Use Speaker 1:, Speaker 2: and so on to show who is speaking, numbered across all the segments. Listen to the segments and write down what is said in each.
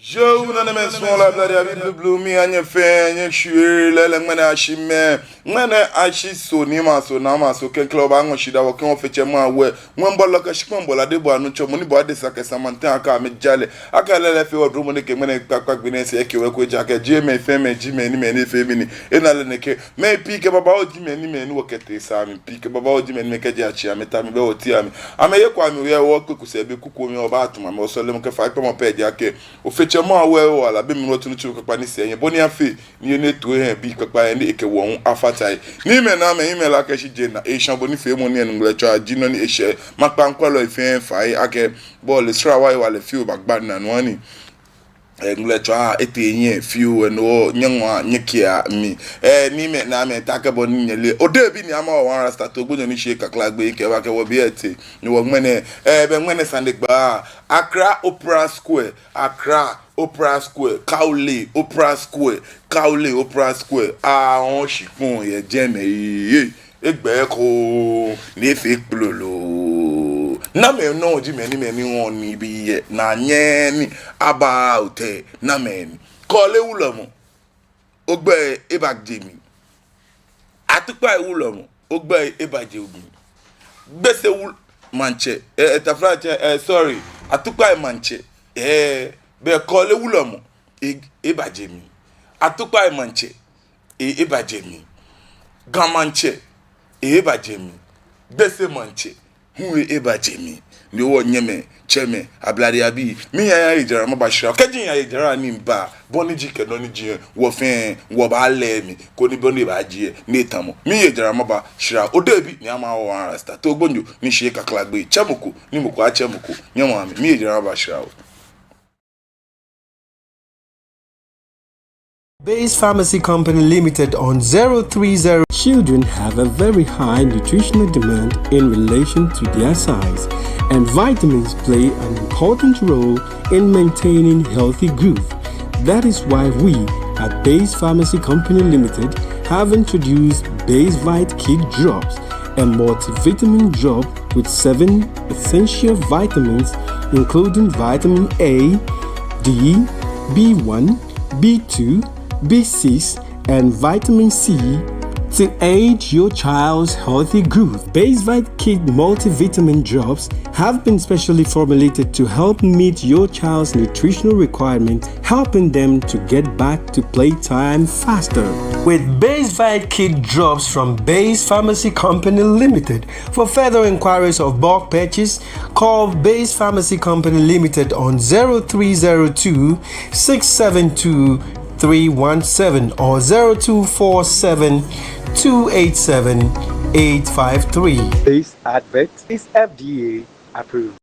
Speaker 1: Joe, none of them small like that. Blue me and your fan, your sure, let me ashi me. When I so Nima, so Nama, so can club angle she that will come off a man where one ball like a shimbo, la debo, no chomoni body sack as Samantha, I can't jolly. I can't let feel a room when I back Venus, Echo, Jacket, Jimmy, Femme, Jimmy, many family, and I may pick up about Jimmy, any man work at this. I mean, pick up about Jimmy and make a jachi. I'm a time about Tiami. I may acquire me where walk could say, be cooking or bathroom. I'm also looking for 5 pound pay jacket. Chama well ala be mi to chu kapa ni se boni afi ni ne to he bi kapa ni eke won afatai ni me na me email aka shi je na e shan boni fe mo ni enu le cha ji no ni e she makpa nkwalo ife fai ake ball sra wai wale fiu bagban na no ani englecha etenye fiu eno nyanwa nyekia mi ni me na me taka boni nyele ode bi ni ama wan rasta to gbojo ni she kakla gbe ke wa ke wo bi ete ni wo gbene be gbene sande gba Accra Opera Square Kaule Opera Square on chifon ye jeme egbe ko ni fe plolo na me no ji me ni won ni bi ye na nye ni about na me ni kole wulomo ogbe ebagje atupa wulomo ogbe ebaje ogun gbese wul manche sorry atupa manche be kole wulomo ebaje mi atupa manche ebaje mi gamanche ebaje mi gbese manche huwe ebaje mi ni wo nyeme cheme ablade abi mi ya ijara mabashira kejin ya ijara ni mba boni jike no ni ji wo fen wo ba le mi ko ni boni ba ji ni tamo mi ijara mabashira odebi ni ama wo rasta to gbonjo ni se kaklagbe chemuku ni muku a chemuku nyama mi ijara mabashira.
Speaker 2: Base Pharmacy Company Limited on 030.
Speaker 3: Children have a very high nutritional demand in relation to their size, and vitamins play an important role in maintaining healthy growth. That is why we at Base Pharmacy Company Limited have introduced Base Vite Kid Drops, a multivitamin drop with 7 essential vitamins including vitamin A, D, B1, B2, B6 and vitamin C to aid your child's healthy growth. Base Vite Kid multivitamin drops have been specially formulated to help meet your child's nutritional requirements, helping them to get back to playtime faster.
Speaker 2: With Base Vite Kid drops from Base Pharmacy Company Limited. For further inquiries of bulk purchase, call Base Pharmacy Company Limited on 0302 672 317 or 0247 287 853.
Speaker 4: This advert is FDA approved.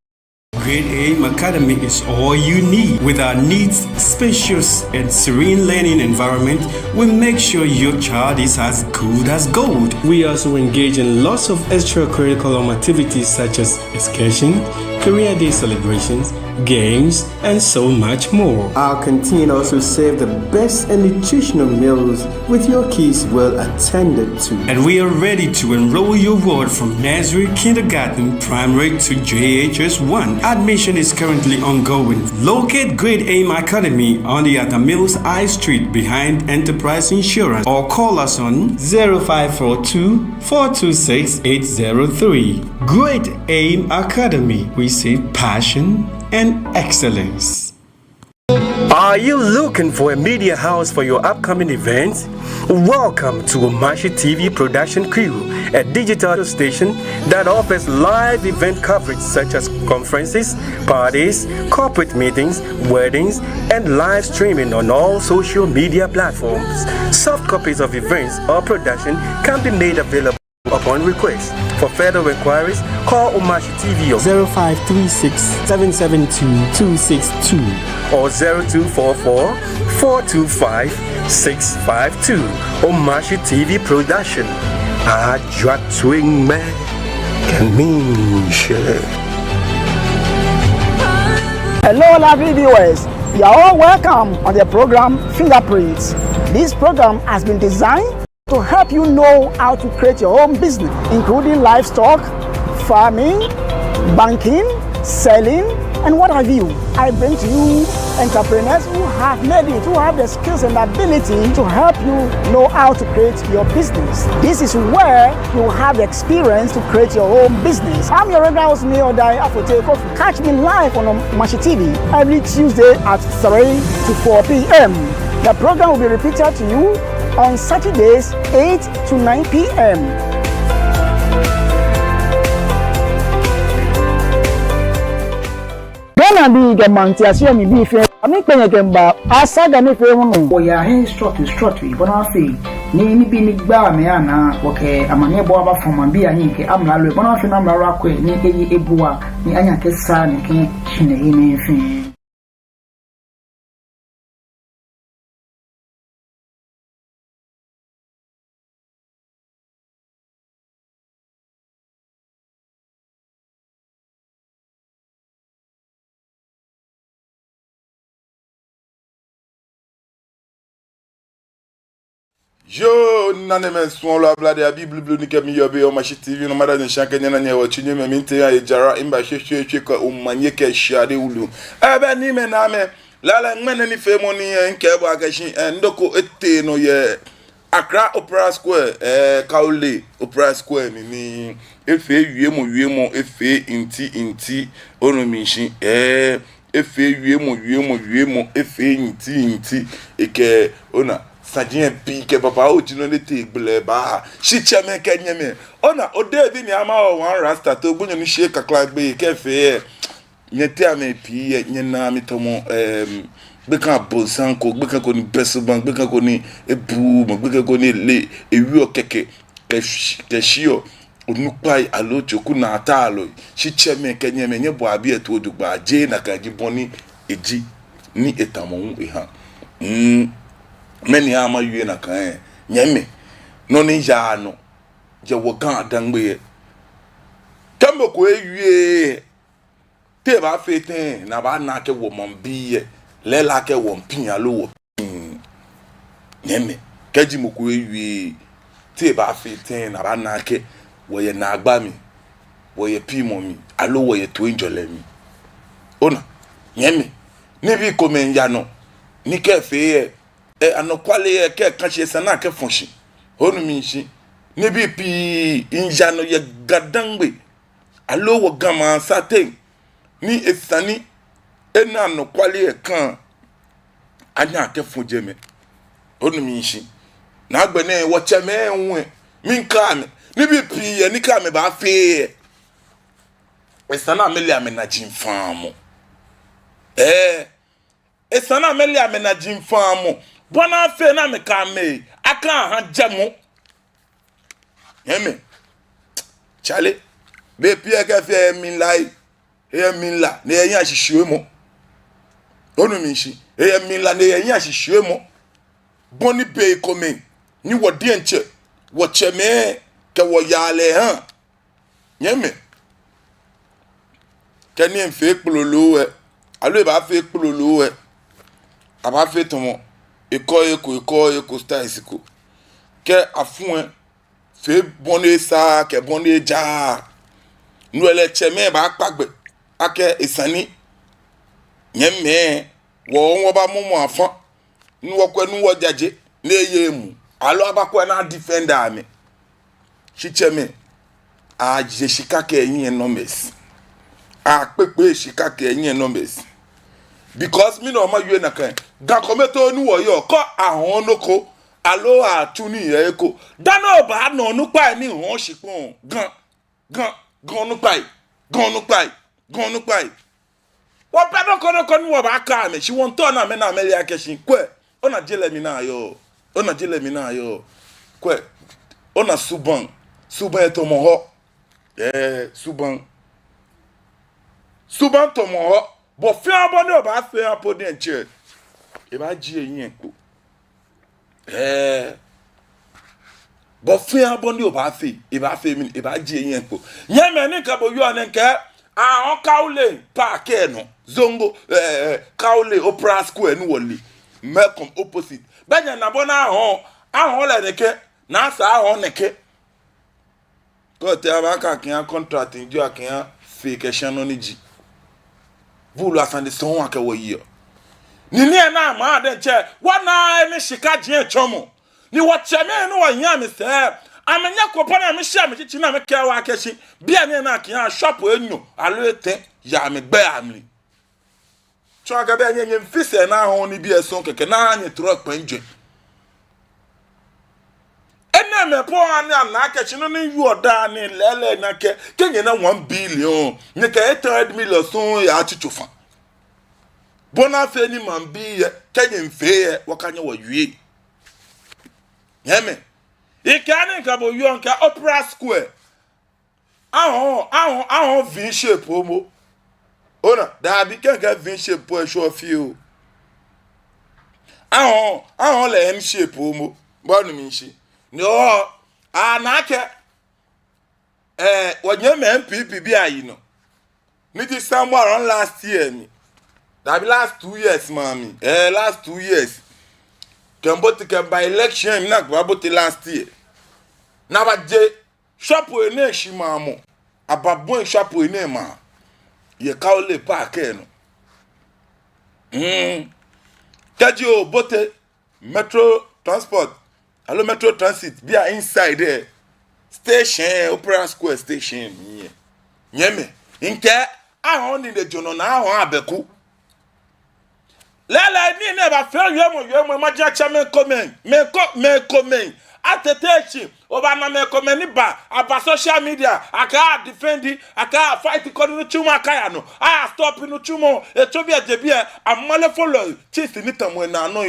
Speaker 3: Grade Aim Academy is all you need. With our neat, spacious, and serene learning environment, we make sure your child is as good as gold. We also engage in lots of extracurricular activities such as excursion, career day celebrations, games, and so much more.
Speaker 2: Our canteen also serves the best and nutritional meals with your kids well attended to.
Speaker 3: And we are ready to enroll your ward from nursery, kindergarten, primary to JHS 1. Admission is currently ongoing. Locate Grade Aim Academy on the Atamils I Street behind Enterprise Insurance or call us on 0542 426 803. Grade Aim Academy. We say passion and excellence.
Speaker 2: Are you looking for a media house for your upcoming events? Welcome to Omashi TV Production Crew, a digital station that offers live event coverage such as conferences, parties, corporate meetings, weddings, and live streaming on all social media platforms. Soft copies of events or production can be made available upon request. For further inquiries, call Omashi TV on
Speaker 3: 0536 772 262
Speaker 2: or 0244 425 652. Omashi TV Production. Ajwa Twing Man Kamisha.
Speaker 5: Hello, lovely viewers. You are all welcome on the program Fingerprints. This program has been designed to help you know how to create your own business, including livestock, farming, banking, selling, And what have you? I bring to you entrepreneurs who have made it, who have the skills and ability to help you know how to create your business. This is where you have the experience to create your own business. I'm your regular host, Neo Dai Afote Kofi. Catch me live on Mashi TV every Tuesday at 3 to 4 p.m. The program will be repeated to you on Saturdays 8 to 9 p.m. Ghana bi ga mantiasia mi bi fe ami penye kemba asaga ne fe hunu
Speaker 6: o ya hen strut ibona fe ni bi ni gba me ana woke amane bo aba foma bi anyi ke amla lo ibona fe na amla akọ ni eyi ebuwa ni anya kesa ni ke hine ni fe.
Speaker 1: Yo, nane men son la blade a Bible blue ni kemi yobe o Mashi TV no mada ni shanke nyana nyewa chinye me minte ya jara imba shwe kwa umanye ke shade ulu. Ebe ni me na me lala ngmene ni femo ni nke bo akashi ndoko ete no ye Accra Opera Square Kaole Opera Square ni efe wiemo efe inti ono mishi efe wiemo efe inti eke ona Sadien pike papa o jino le te gbele ba shi cheme kenyeme ona ode bi ni ama o wan rasta to gbunyo ni she kakla gbe kefe nyete ame pi nyena mi tomo gbeka bonsan ko gbeka ko ni beso bank gbeka ko ni ebu gbeka ko ni le ewi okeke ke shio onupai alojoku na atalo shi cheme kenyeme nye bo abi eto odugba je na kaji boni eji ni etamon eha many ama yue na kan nyeme no ni ja no je wo kan dangbe kambo ko yue te ba feten na ba na ke wo mon biye le la ke wo mpia lo wo nyeme kaji mo ko yue te ba feten na ba na ke wo ye na agba mi wo ye pi mo mi alo wo ye to injole mi ona nyeme ni bi ko men ya no ni ke fe anokwale ke kanche sana ke fonshi honu minshi ne bi pi injano ye gadangbe alo wo gama saten ni esani ena anokwale kan anya ke fonjeme honu minshi na agbene wo cheme enwe minka me ne bi pi ye ni ka me ba fe esana mele amena jimfamo esana mele amena jimfamo bona fe na me ka me aka ha jamo yeme chale be pie ka fe min lai min la ne yan hihwe mo onu mi shi min la ne yan hihwe mo boni be komen ni wodi enche wo cheme ke wo yale han yeme kani en fe kpololo alo ba fe kpololo aba fe tomo eko style ko ke afun fe bonne sa ke bonne ja nu ele cheme ba pagbe ake isani nyeme wo ba momo afan nu wo kwenu wo jaje na eyemu alo abakwa na defender me shi cheme a je shika ke yin numbers a pepe shika ke yin numbers because me no ma yue na kan ga kometo nu wo yo ko ahon noko alo atuni eko dano ba no nu pa ni hon shipon gan nu pai wo pa no ko nu wo ba ka me shi won to na me na me ya keshin kwe ona jele mi na yo kwe ona suban to mo ho suban to mo ho bo fi abon o ba fe apodi enche e ba ji eyin enko bo fi abon o ba fe e ba fe mi e ba ji eyin enko yen me ni ka bo yo ne nke ahon Kaole park no zongo Kaole Opera Square nu wole Malcolm opposite benya na bona ahon le neke na sa ahon neke ko te aba ka kian contract njo akian fake shano ni ji vulu asande son aka wo yi ni ne na ma de che wana ne shika je chomo ni wo cheme no wo nya me se amenya kopa na me hia me chichi na me ka wa akashi bia ne na kan shop enyo alo ete ya me gbe amli cho aga bia nye mfise na ho ni bia son keke na anye truck panje ene me po ane na akashi no ni yu oda ni lele na ke kenye na 1 billion ne ka 800 million son ya chichofa bona fe ni man bi ye kenye mfe wakanye wa yue yeme ikane ka bo yo nka Opera Square ahon V shape omo ona da bi kenka V shape po show feel ahon le M shape omo bonu mi nshi no anake wonye me MPP bi ayi no ni di somewhere on last year ni that be last 2 years mami last 2 years Kamboti can by election na gbabote last year. Na ba je shop we na shima mo. Ababon shop we na ma. Ye kaole park no. Kaji o bote metro transport. Hello metro transit be inside there. Station Opera Square station ye. Nyeme. Nke ahon ni de jono na ahon abeku. Lala ni ne ba fe yemo ma ja cha me comment atetechi oba na me comment ni ba aba social media aka defend aka fight ko no chumo aka ya no stop no chumo etobi ajebia amale follow chief ni tamu na no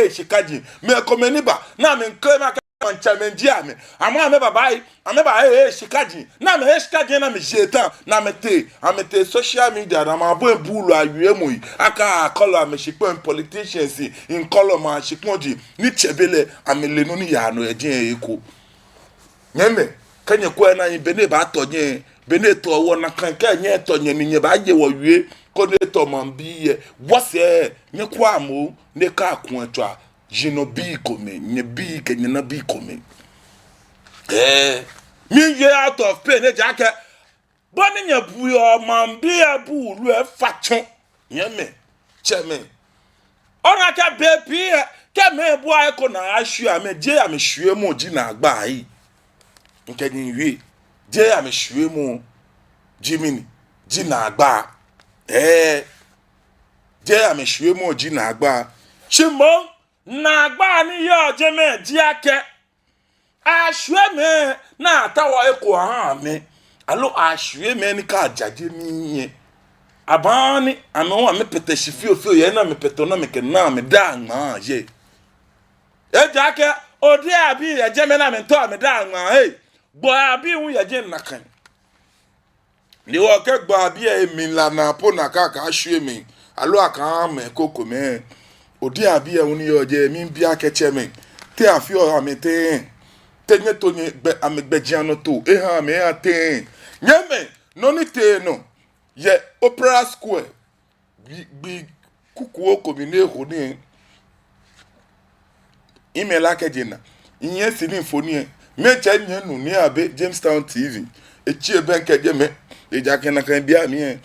Speaker 1: shikaji me comment ni ba na me claim aka challenge ame ama me babai ameba shikaji na me shikaji na me jeta na amete social media na ma bo bulu awiemu aka call am shikpon politicians in call ma shikmoji ni chebele amele no ni ya no eje eko nyeme kanye ko na yin bene ba tonye bene to wo na kan ka nye tonye ni nye ba je wo wie ko ne to man bi ye wose nye kwa mo ne ka kun atwa jino bi kome nye bi ke nye na bi kome mi ye out of pain e jake boni nye bu yo man bi abu lu e faton nyeme cheme ona ka bebi ke me bu ai ko na ahwu ame je ame hwe mu ji na agba ai nke ni wi je ame hwe mu jimini ji na agba je ame hwe mu ji na agba chimo na agba ni yo je me ji ake ahwe me na tawo eko ha me alo ahwe me ni ka jaje mi abani ame wa me pete shifio fio ye na me pete na me ke na me da ma ye jake odi abi ye je me na me to me da ma gbo abi hu ye je nakan ni wo ke gbo abi e mi la na po na ka ahwe mi alo aka me koko me odi abi e hu ni yo je mi bi akeche me te afio amete tenye to ni be amegbejiano to ha me ate nyeme no ni te no ye Opera Square bi kukuo komine ho ni email akejina inye sini infoni mecha nye nu ni abe Jamestown TV echi ebe nkeje me ejake na kan bia mi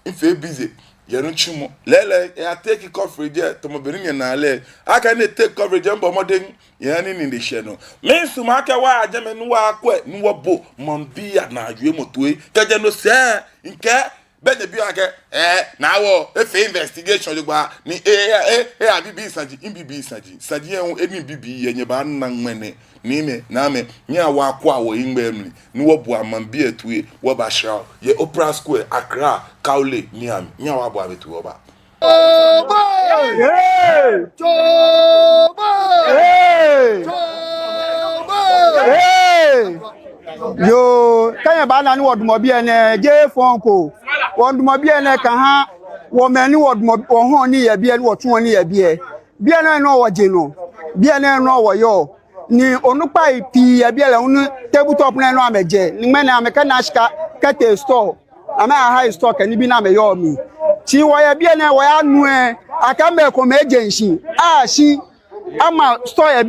Speaker 1: ife busy ye no chumo lele ya take coverage to mo beri na le aka na take coverage mbo modern ye ni ni de no me suma aka wa ajeme nu wa akwe nu wo bo mon bia na adwe motoe keje no se nke benye bi ake na wo efe investigation gba ni abibi saji imbibi saji en eni bibi yenye ba na nwene ni me na me nya wa akwa wo ingbe mli ni wo bu amambi etue wo ba sha ye Opera Square Accra Kaole ni am nya wa bu abetu wo ba
Speaker 7: yo kanya ba na ni wodumo bi ene je fonko wodumo bi ene ka ha wo mani wodumo ho ni ye bi ene wo tun ni ye bi ene no wo je no bi ene no wo yo ni onupa ipi ye bi ele unu tabletop na no ameje ni me na ameka na shika kete store ama high store kan bi na me yo mi ti wo ye bi ene wo ya nu aka me ko meje nshi shi ama store ye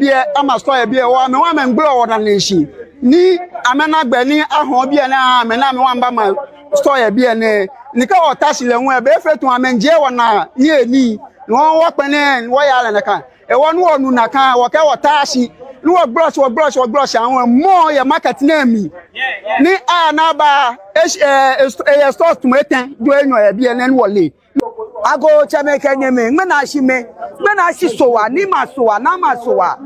Speaker 7: bi wo ame wa me ngbo wo na nshi ni amena gbe ni ahon bi na amena me wa mba ma store ya bi ene nika o tashi le won e be fe tun amenje wona ni eni won wo pene wo ya le naka e wonu onu naka wo ke wo tashi ni wo brush awon mo ya market na mi ni a na ba store tun eten do enyo ya bi ene wole ago chameke nyeme ngmena shi sowa ni masowa na masowa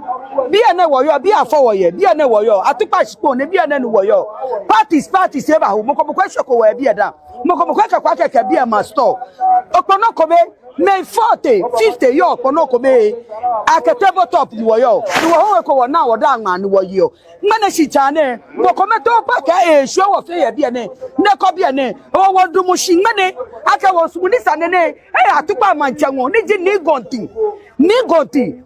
Speaker 7: bi ene woyo bi afowoye bi ene woyo atupa shipo ne bi ene nu woyo party se ba ho moko shoko we bi eda moko kwa keke bi e ma store opono kobe May 40, 50 yo opono kobe aketebo top ni woyo ni wo ko wo na wo da anwa ni woyo ngmena shi chane moko meto pa ka e sho wo fe ye bi ene ne ko bi ene wo dumu shi ngmene aka wo sumuni sanene e atupa manchanwo ni ji ni gonti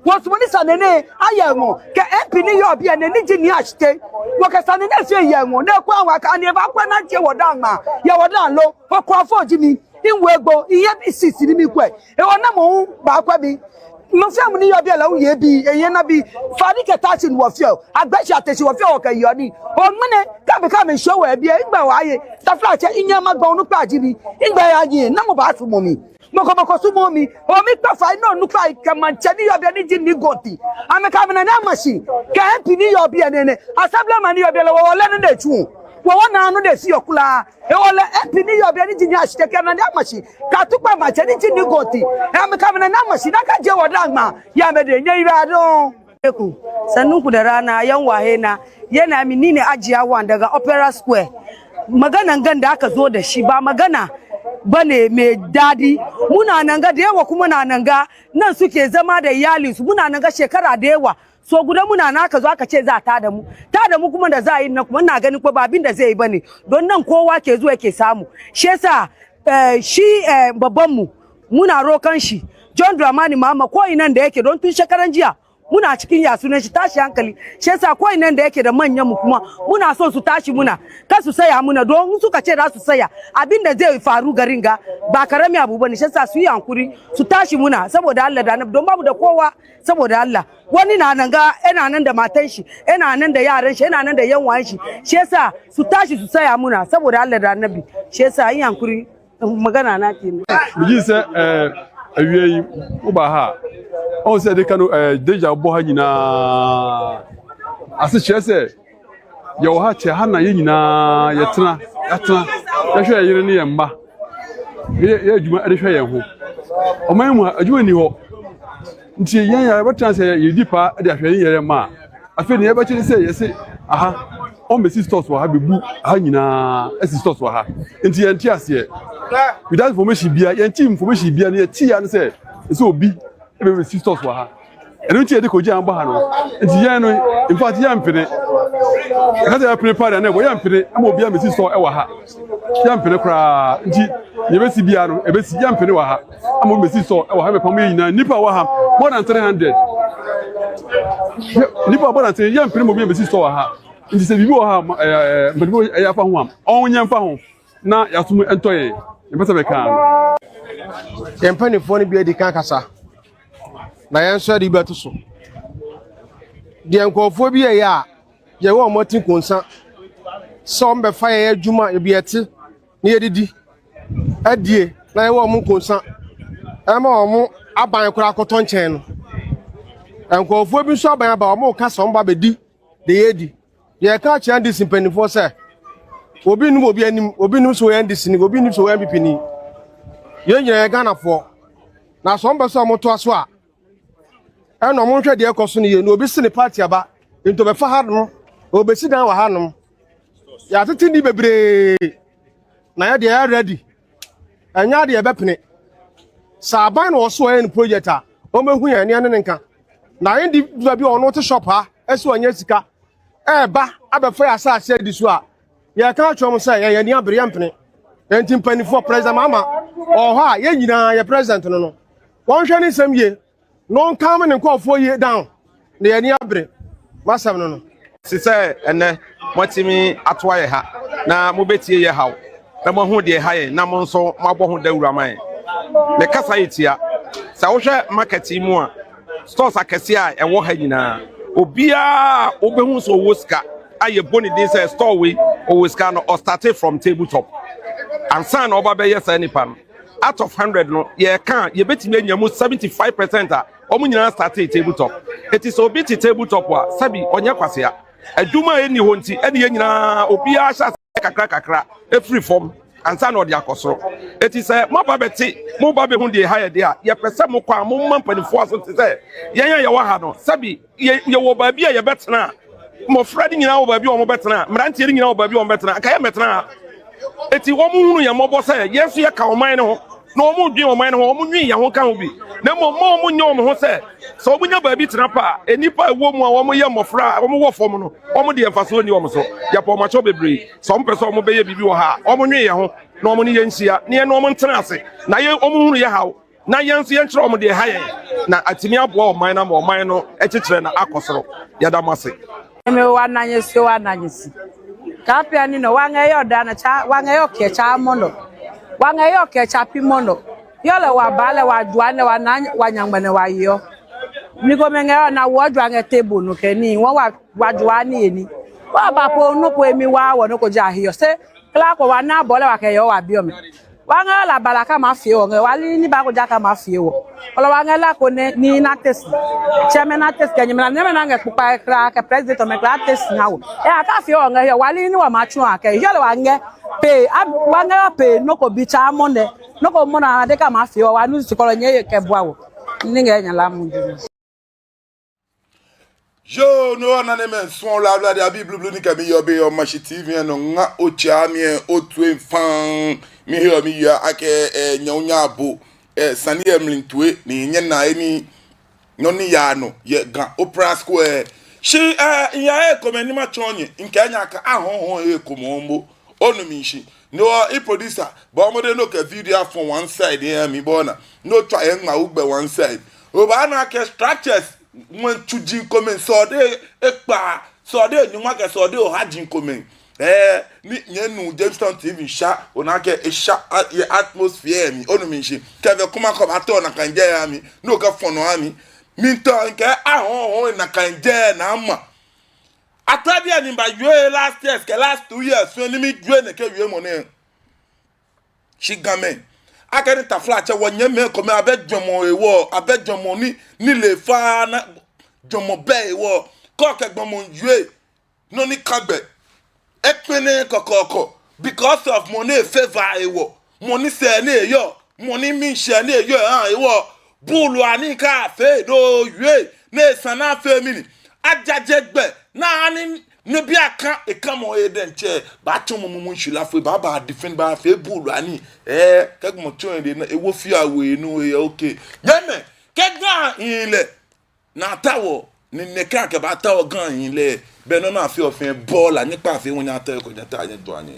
Speaker 7: wo sumuni sanene ayemo ke epi ni yo bi ene ni ji ni ashite wo ke sanene se yemo ne ko anwa ka ni ba kwa na je wo da anwa ye wo da lo o ko afoji mi inwegbo iye bi sisi ni mi kwe e wona mo ba kwa bi mo fe mu ni yo bi la wo ye bi eyen na bi fani ke tachi wo fe agbeshi ateshi wo fe o ke yo ni o mene ka me show we bi igba wa ye ta fla che inya ma gba onu pa ji bi igba ya yin na mo ba su mo mi moko su mo mi o mi pa fa no nu pa ka man che ni yo bi ni ji ni goti ame ka me na mashi ka empi ni yo bi ene assembly man ni yo bi la wo le ne chu wana anu de si okula e wole epi ni yo bi ani jinya ashiteke na amashi ka tukpa ma che ni jini goti e me ka na amashi na ka je woda ma ya me de nya ira do eku sanunku da rana yan wahe na yana mini ne ajiya wan daga Opera Square maganan ganda aka zo da shi ba magana bane me dadi muna nan ga da yawa kuma nan ga nan suke zama da iyali su muna nan ga shekara da yawa so guda muna naka zo aka ce za ta da mu kuma da za a yi na kuma ina ganin ko ba abin da zai yi bane don nan kowa ke zuwa ke samu shi yasa shi babban mu muna rokan shi John Dramani Mahama ko inan da yake don tun shekaran jiya muna cikin yasunan shi tashi hankali shi yasa ko inan da yake da manyan mu kuma muna so su tashi muna ka su saya muna don suka ce za su saya abin da zai faru garin ga ba karami abu bane shi yasa su yi hankuri su tashi muna saboda Allah da Annabi don babu da kowa saboda Allah wani na nan ga yana nan da matan shi yana nan da yaran shi yana nan da yanwayen shi yasa su tashi su saya muna saboda Allah da Annabi shi yasa yin hankuri magana na kenan
Speaker 8: biji se awie uba ha on se de kanu deja bo ha nyina ase chese ye wo ha che ha na ye nyina yetena ya hwe yire ne ye mba ye adwuma ade hwe ye ho oman mu adwuma ni ho nti yen ya betan se ye dipa ade ahwe yen yere ma afi ne ye bechi se ye se aha on be stores wa ha bebu ha nyina esi stores wa ha nti ye nti ase without information bia yen ti information bia ne ti ya ne se obi be stores wa ha eno ti e de ko ji an ba ha no nti yen no in fact yen pene ka ya pene pa na bo yen pene ama obi am store e wa ha yen pene kra nti ye be si bia no e be si yen pene wa ha ama obi be store e wa ha be pam yin na nipa wa ha more than 300 nipa more than 300 yen pene mo bi be si store wa ha nti se bibi wa ha mbadibo e ya fa ho am onye fa ho na ya sumu entoye e pesa be kan
Speaker 9: empanifo ni bi edi kan kasa na yan so di beto so de enkofo bi ya ye wo motin konsa so mbe fa ye adwuma e bi ete na ye didi adie na ye wo mo konsa e ma wo mo aban kura akoto nchen no enkofo bi so aban ba wo mo ka so mba be di de ye di ye ka che andi simpanifo se obi nu obi anim obi nu so ye andi sini obi nu so ye MPP ni ye nyina Ghana fo na so mbe so mo to aso a eno mo hwe de ekoso ne ye no obi sini party aba into be fa hanom obi si dan wa hanom ya tete ni bebre na ya de ya ready anya de be pene saban no so en project a o mehu ya ne ne nka na indi bi ono te shop ha esi onya sika ba abefa ya sa ase di so a ya ka twom say ya ni abre ya mpene enti mpanifo president mama ha ye nyina ya president no won hwe ni sam ye no come ne nkofo ye down na ya ni abre masam no
Speaker 10: si say ene motimi atwa ye ha na mo betie ye hawo na mo hu de ha ye na mo nso mabɔ ho dawura man me kasa yetia sa wo hwe market mu a stores akese a ɛwɔ ha nyina obia obehu so woska aye boni din say store we owoska no or started from tabletop ansa na oba be yes nipa no out of 100 no ye kan ye betime nyamu 75% a omu nyina start tabletop it is obi ti tabletop wa sabi onye kwasea adwuma eni ho nti ene ye nyina obi a sha kakra free form ansa na odi akosoro it is mo ba beti mo ba be hu de ha ye de a ye pese mo kwa mo mampanifo aso te se yen ye wa ha no sabi ye wo ba bi a ye betena mo fradi nyina wo ba bi o mo betena mrantie nyina wo ba bi o mo betena aka ye betena eti wo mu hunu ye mo bo se yesu ye ka o man ne ho na o mu dwen o man ne ho o mu nwi ye ho ka ho bi na mo mo nya o mo ho se so o bunya ba bi tena pa enipa ewo mu a wo mo ye mofra wo mo wo fom no wo mo de emfaso ni wo mo so ya po ma cho bebre so mo pese o mo be ye bibi wo ha o mo nwi ye ho na o mo ni ye nsia na ye no mo ntena ase na ye o mo hunu ye hawo na ye nso ye nkyere o mo de ha ye na atimi abo o man na mo man no ekekere na akosoro ya da mase
Speaker 11: me wananye si wananye si kapia ni no wangayo dana cha wangayo kecha mono wangayo kecha pimono yole wa bale wa duane wa nanya wanyangbane wa yo niko mengayo na wodwa nge table no keni won wa duane eni wa bapo no po emi wa wo no ko ja hiyo se kla ko wa na bole wa keyo wa biome wanga la balaka ma fie wo nge wali ni ba ko jaka ma fie wo olo wanga la ko ne ni na test chairman na test kenye na nyame na nge kupa kra ka president me kra test na wo e aka fie wo nge wali ni wa ma chu aka yole wanga pe wanga pe no ko bi cha monde no ko mo na de ka ma fie wo wa nu sikolo nye ke bua wo ni nge nya la mu
Speaker 1: Yo no na ne men son la bla de Bible ni ka mi yo be o Mashi TV no nga o cha mi o tue fan mi he mi ya ake nyonya abo sani emlintue ni nye na eni no ni ya no ye ga opera square shi ya komeni ma chonye nke anya aka ahonhon komombo onu mi shi no e producer bo mo de no ka video from one side here mi bona no try en ma ugbe one side o ba na ke structures when chuji komen so de ekpa so de nyuma ke so de o hajin komen ni nyenu Jamestown TV sha onake e sha atmosphere mi onu mi shi keve kuma ko bato na kanje ya mi no ka fono ami mi to nke ahon na kanje na ama atabia ni ba yue last year ke last 2 years so ni mi yue ne ke yue mo ne shi gamen akani tafla che wonye me ko me abedwomo ewo abedwomo ni le fa na dwomo be ewo ko ke gbomo yue no ni kagbe ekpene kokoko because of money favor ewo money se na eyo money mi se na eyo ewo bulu ani ka fe do yue na sana family ajajegbe na ani ne bi aka ekamo eden che ba tomo mu nhula fe ba defend ba fe bulu ani kegmo tun de na ewo fi awe nu okay yeme kega ile na tawo ni neka ke ba tawo gan ile be no na fi ofin ball ani pa fi won ata ko jata anye do ani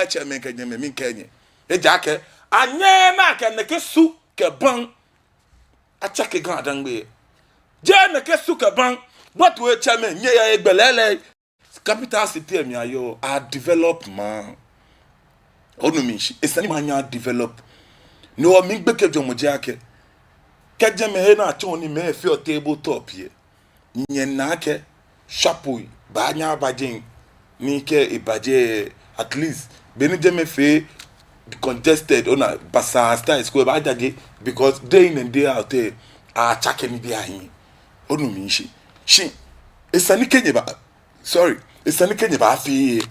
Speaker 1: che men kenye me min kenye e jake anye na ke ne ke su ke ban acha ke gan adangbe je ne ke su ke ban what we chairman nye ya egbelele capital city emi ayo a develop man onu mi shi esani ma nya develop no mi gbe kejo mo je ake keje me na acho ni me fi o table top ye nye na ake shapui ba nya bajin ni ke ibaje at least beni je me fe congested ona basa style school ba jage because day in and day out there a chake ni bi ahin onu mi shi shi esani kenye ba sorry esani kenye ba fi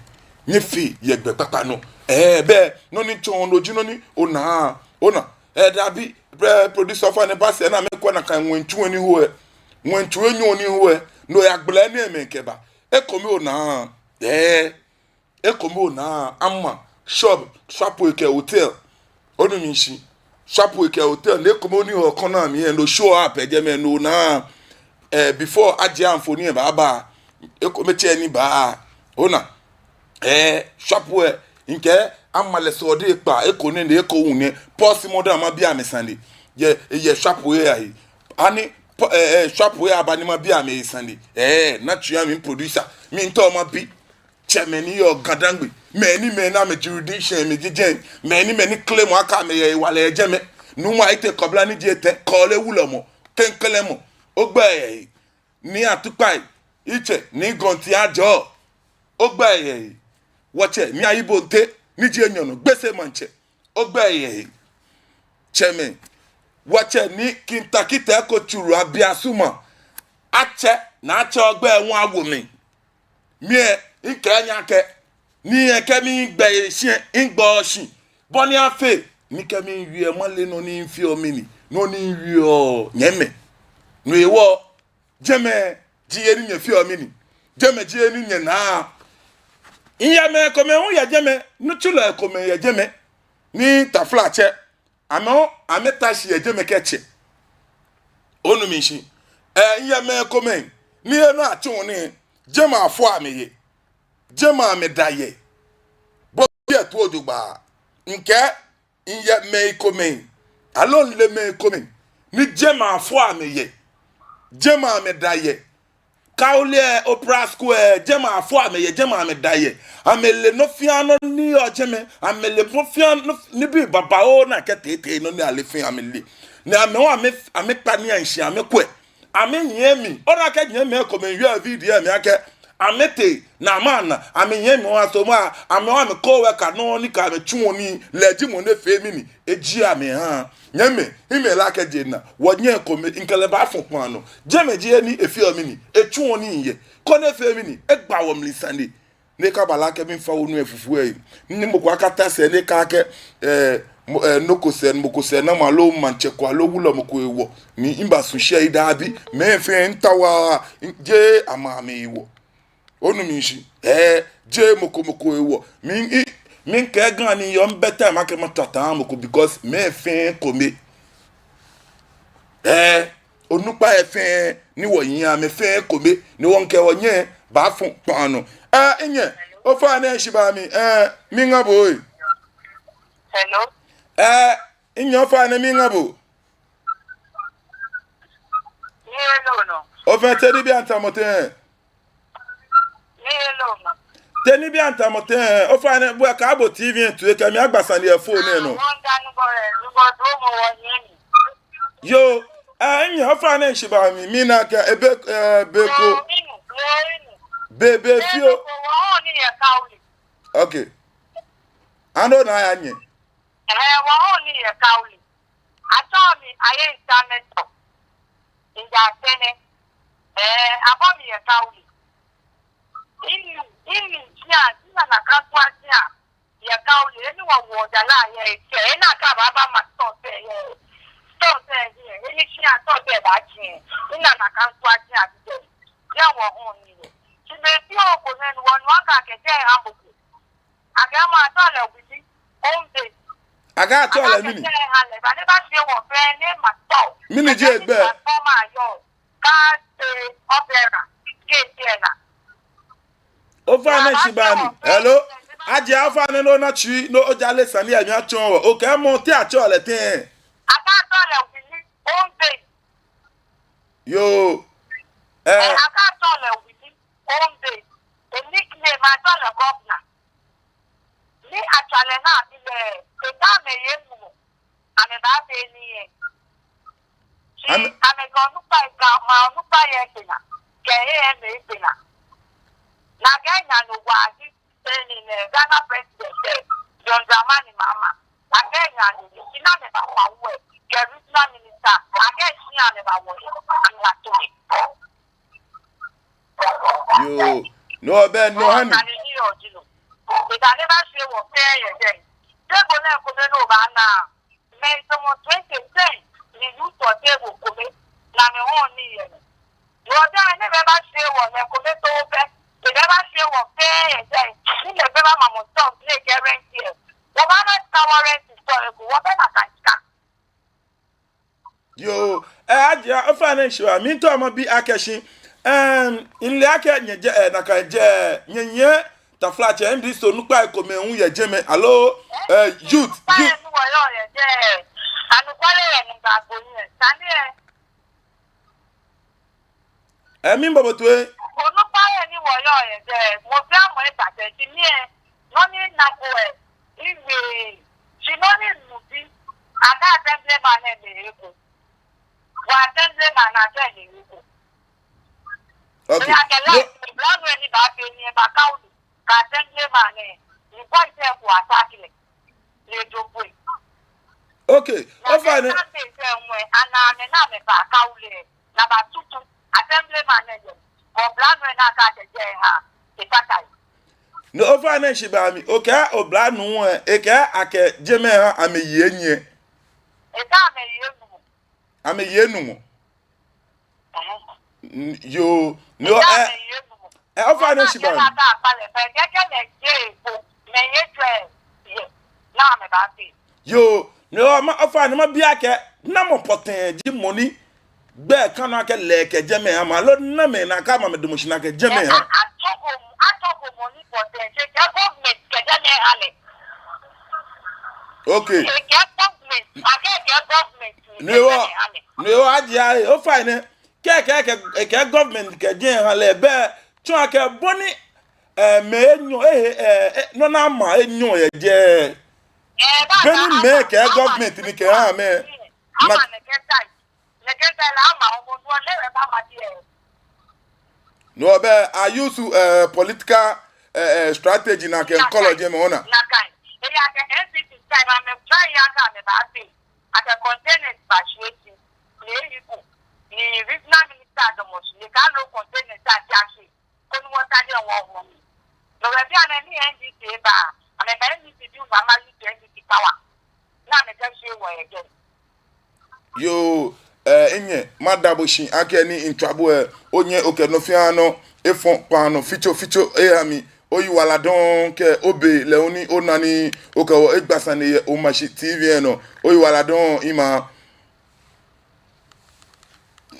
Speaker 1: nye fi yegbe papa no be no ni chon loju no ni ona dabi producer fa ne ba se na me kwa na kan wentu ani ho wentu enyu ni ho no ya gbla ni emenke ba ekomi ona ekomi ona amma shop eke hotel onu mi shi shop eke hotel le komi oni ho kona mi en lo show up eje me no na before aje amfoni e baba ekomeche ni ba ona shopwe nke amale so de pa ekoni ne ekowune post model ma bia me sande ye shopwe ya hi ani shopwe abani ma bia me sande na tua mi producer mi nto ma bi chemeni yo gadangbe me na me jurisdiction me jejen me claim aka me ye wale ejeme nu ma ite kobla ni je te kole wulomo kenkelemo ogbe ni atupai iche ni gonti ajo ogbe woche ni ayibo nte ni je nyono gbese manche ogbe ye cheme wache ni kintakita ko churu abiasuma ache na ache ogbe enwa awomi mie nke anyake ni ekemi gbe sien ngbo shin boni afe ni kemi wie male no ni mfi omini no ni wie nyeme no ewo jeme jiye ni nyefi omini jeme jiye ni nye na iya me kome hu ya jeme no chulo kome ya jeme ni taflache ametashi ya jeme keche onu mishi iya me kome ni eno atun ni jema afo ameye jema amedaye bo ye to odugba nke iya me kome alon le me kome ni jema afo ameye jema amedaye kaule opera square jema afo ameye jema amedaye amele no fiano ni ojeme amele no fiano ni bi baba o na ketete no ni alefin amele na me wa ame pani anhia ame kwe ame nyemi ora ka nyemi ko me wi video me ake amete na mana ame nyemi wa so ma ame wa me ko we ka no ni ka me twu ni leji mo ne fe mi ni eji ame ha nyeme imela ka je na wonye ko me nkele ba fun pon no jeme je ni efi o mi ni etwu ni ye ko ne fe mi ni egba wo mlisande ne ka bala ke mi fa wonu efufu e ni mo kwa kata se ne ka ke nokose na malo manchekwa lo wulo mko ewo ni imba sun share idabi me fe ntawa je amame ewo onu mi shi je moko ewo mi ke gan ni yo mbeta ma ke matata moko because me fe kome onupa efe ni wo yin ame fe kome ni won ke wonye ba fun panu enye o fa na shiba mi mi ngabo
Speaker 12: hello
Speaker 1: inyo fa na mi ngabo
Speaker 12: no
Speaker 1: o fa tedi bi antamoten
Speaker 12: no
Speaker 1: teni bi antamoten o fa na bu ka abo tv tu e ka mi agbasan le phone no yo inyo o fa na shiba mi na ka beko bebe fio okay ando na ya nye
Speaker 12: wa oni ya kauli atomi aye internet inja tene abomi ya kauli ini jia na kaswa jia ya kauli eni wa woda la ya ite na ka baba ma so se ye eni jia so se ba jin ina na kaswa jia de ya wo oni le ti o ko nen won wa ka ke je ambuku agama atole obisi ombe
Speaker 1: aga atola mini mini je egbe over na shibani hello aje afa ne no na chi no ojale sani anya achon o ke mo ti achole tin
Speaker 12: aga atola obisi ombe
Speaker 1: yo
Speaker 12: aga atola obisi ombe enikle ma atola governor ni achale na bile ame yemu ame ba be ni e ame go nupa ye kina ke e me kina na Kenya no wa di ni ne Ghana president John Dramani mama na Kenya ni kina me ba wa we ke regional minister na Kenya me ba wo ame la to
Speaker 1: yo no be no hani
Speaker 12: ita ne ba se wo pe ye den Tebo na kome no ba na me somo 2010 ni yuto tebo kome na me ho ni ye yo da ne be ba se wo me kome to be be ba se wo pe ye ni le be ba mamo so play guarantee wo ba na ta warranty store ko wo be na kanka
Speaker 1: yo aja ofa na shiwa mi to mo bi akeshin inle ake nyeje na ka je nyenye ta flat MD so nupa ko me hu ye jeme allo youth
Speaker 12: nu wo yo ye je anu kwale ye ni ba bo ni sani
Speaker 1: mi bobo to
Speaker 12: ko nupa ye ni wo yo ye je mo fi amo e ta te ti ni no ni na ko iwe si no ni nubi aga temple man e le ko wa temple man na te le ko okay no ni ba be ni ba kauli ka temple man You boy say who attack le. Le do boy.
Speaker 1: Okay, o fine.
Speaker 12: Na say ana me na me ba ka ule. Na ba tutu assemblyman na ye. Or plan when na ka je ha. Itakai.
Speaker 1: No o fine she ba mi. Okay, o bla nu e ka ake jeme ha ameye nye.
Speaker 12: E ka ameye nu.
Speaker 1: Ameye nu. Yo no o fine she ba mi. Yo no ma o fine ma bia ke na mo poten ji money be kan na ke le ke jeme ha ma lo na me na ka ma me dum shi na ke jeme ha.
Speaker 12: Atoko money poten je government ke jeme ha le.
Speaker 1: Okay. No aja o fine ke government ke jen ha le be tun ake boni me enyo no na ma enyo ye je beni me ke government ni ke ha me
Speaker 12: ama ne ke la ama o mo le ba ma die.
Speaker 1: No be I use political strategy na ke college me ona
Speaker 12: na kai ya ke NCC time am try ya ka me ba be at a container spatiating le yiku ni regional minister do mo ni ka lo container ta ti ase ko ni won ta de won ho no be bi ana ni NCC ba ame ba NCC bi ma ma yi NCC power na me ka se wo ye ge
Speaker 1: yo enye madaboshin ake ni intwabo onye okenofia efon pano ficho ami oyi wala don ke obe leoni onani okawo egbasane ye o machi TV no oyi wala don ima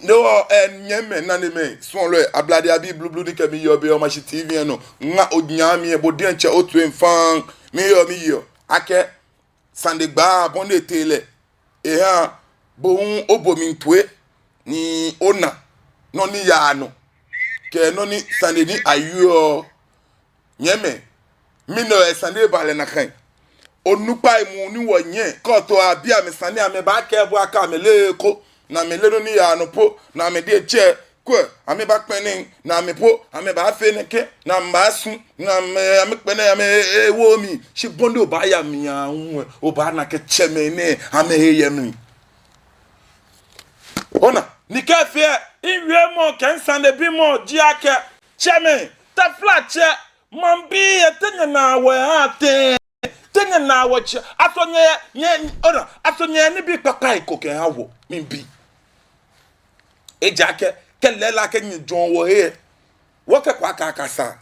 Speaker 1: no nyeme naneme sonlo ablade abi blue di ke mi yo be o machi TV no nga onyami e bodi enche otu enfan mi yo ake sandegba bonde tele ha bon obomi mpue ni ona no ni ya no ke no ni sande ni ayo nyeme mi no sande bale na kan onupa imu ni wonye ko to abia me sande ame ba ke bu aka me leko na me le no ni ya no po na me de che ko ame ba penin na me po ame ba fe ne ke na mba su na me ame penin ame ewo mi shi bondo ba ya mi ya o ba na ke che me ne ame ye mi ona nikafe inwe mo kensande bi mo jiake cheme ta flache mambi etenya na we ate tenya na wo che asonye ona asonye ni bi papai koke hawo mimbi ejake kelela ke njon wo he wo ke kwa kakasa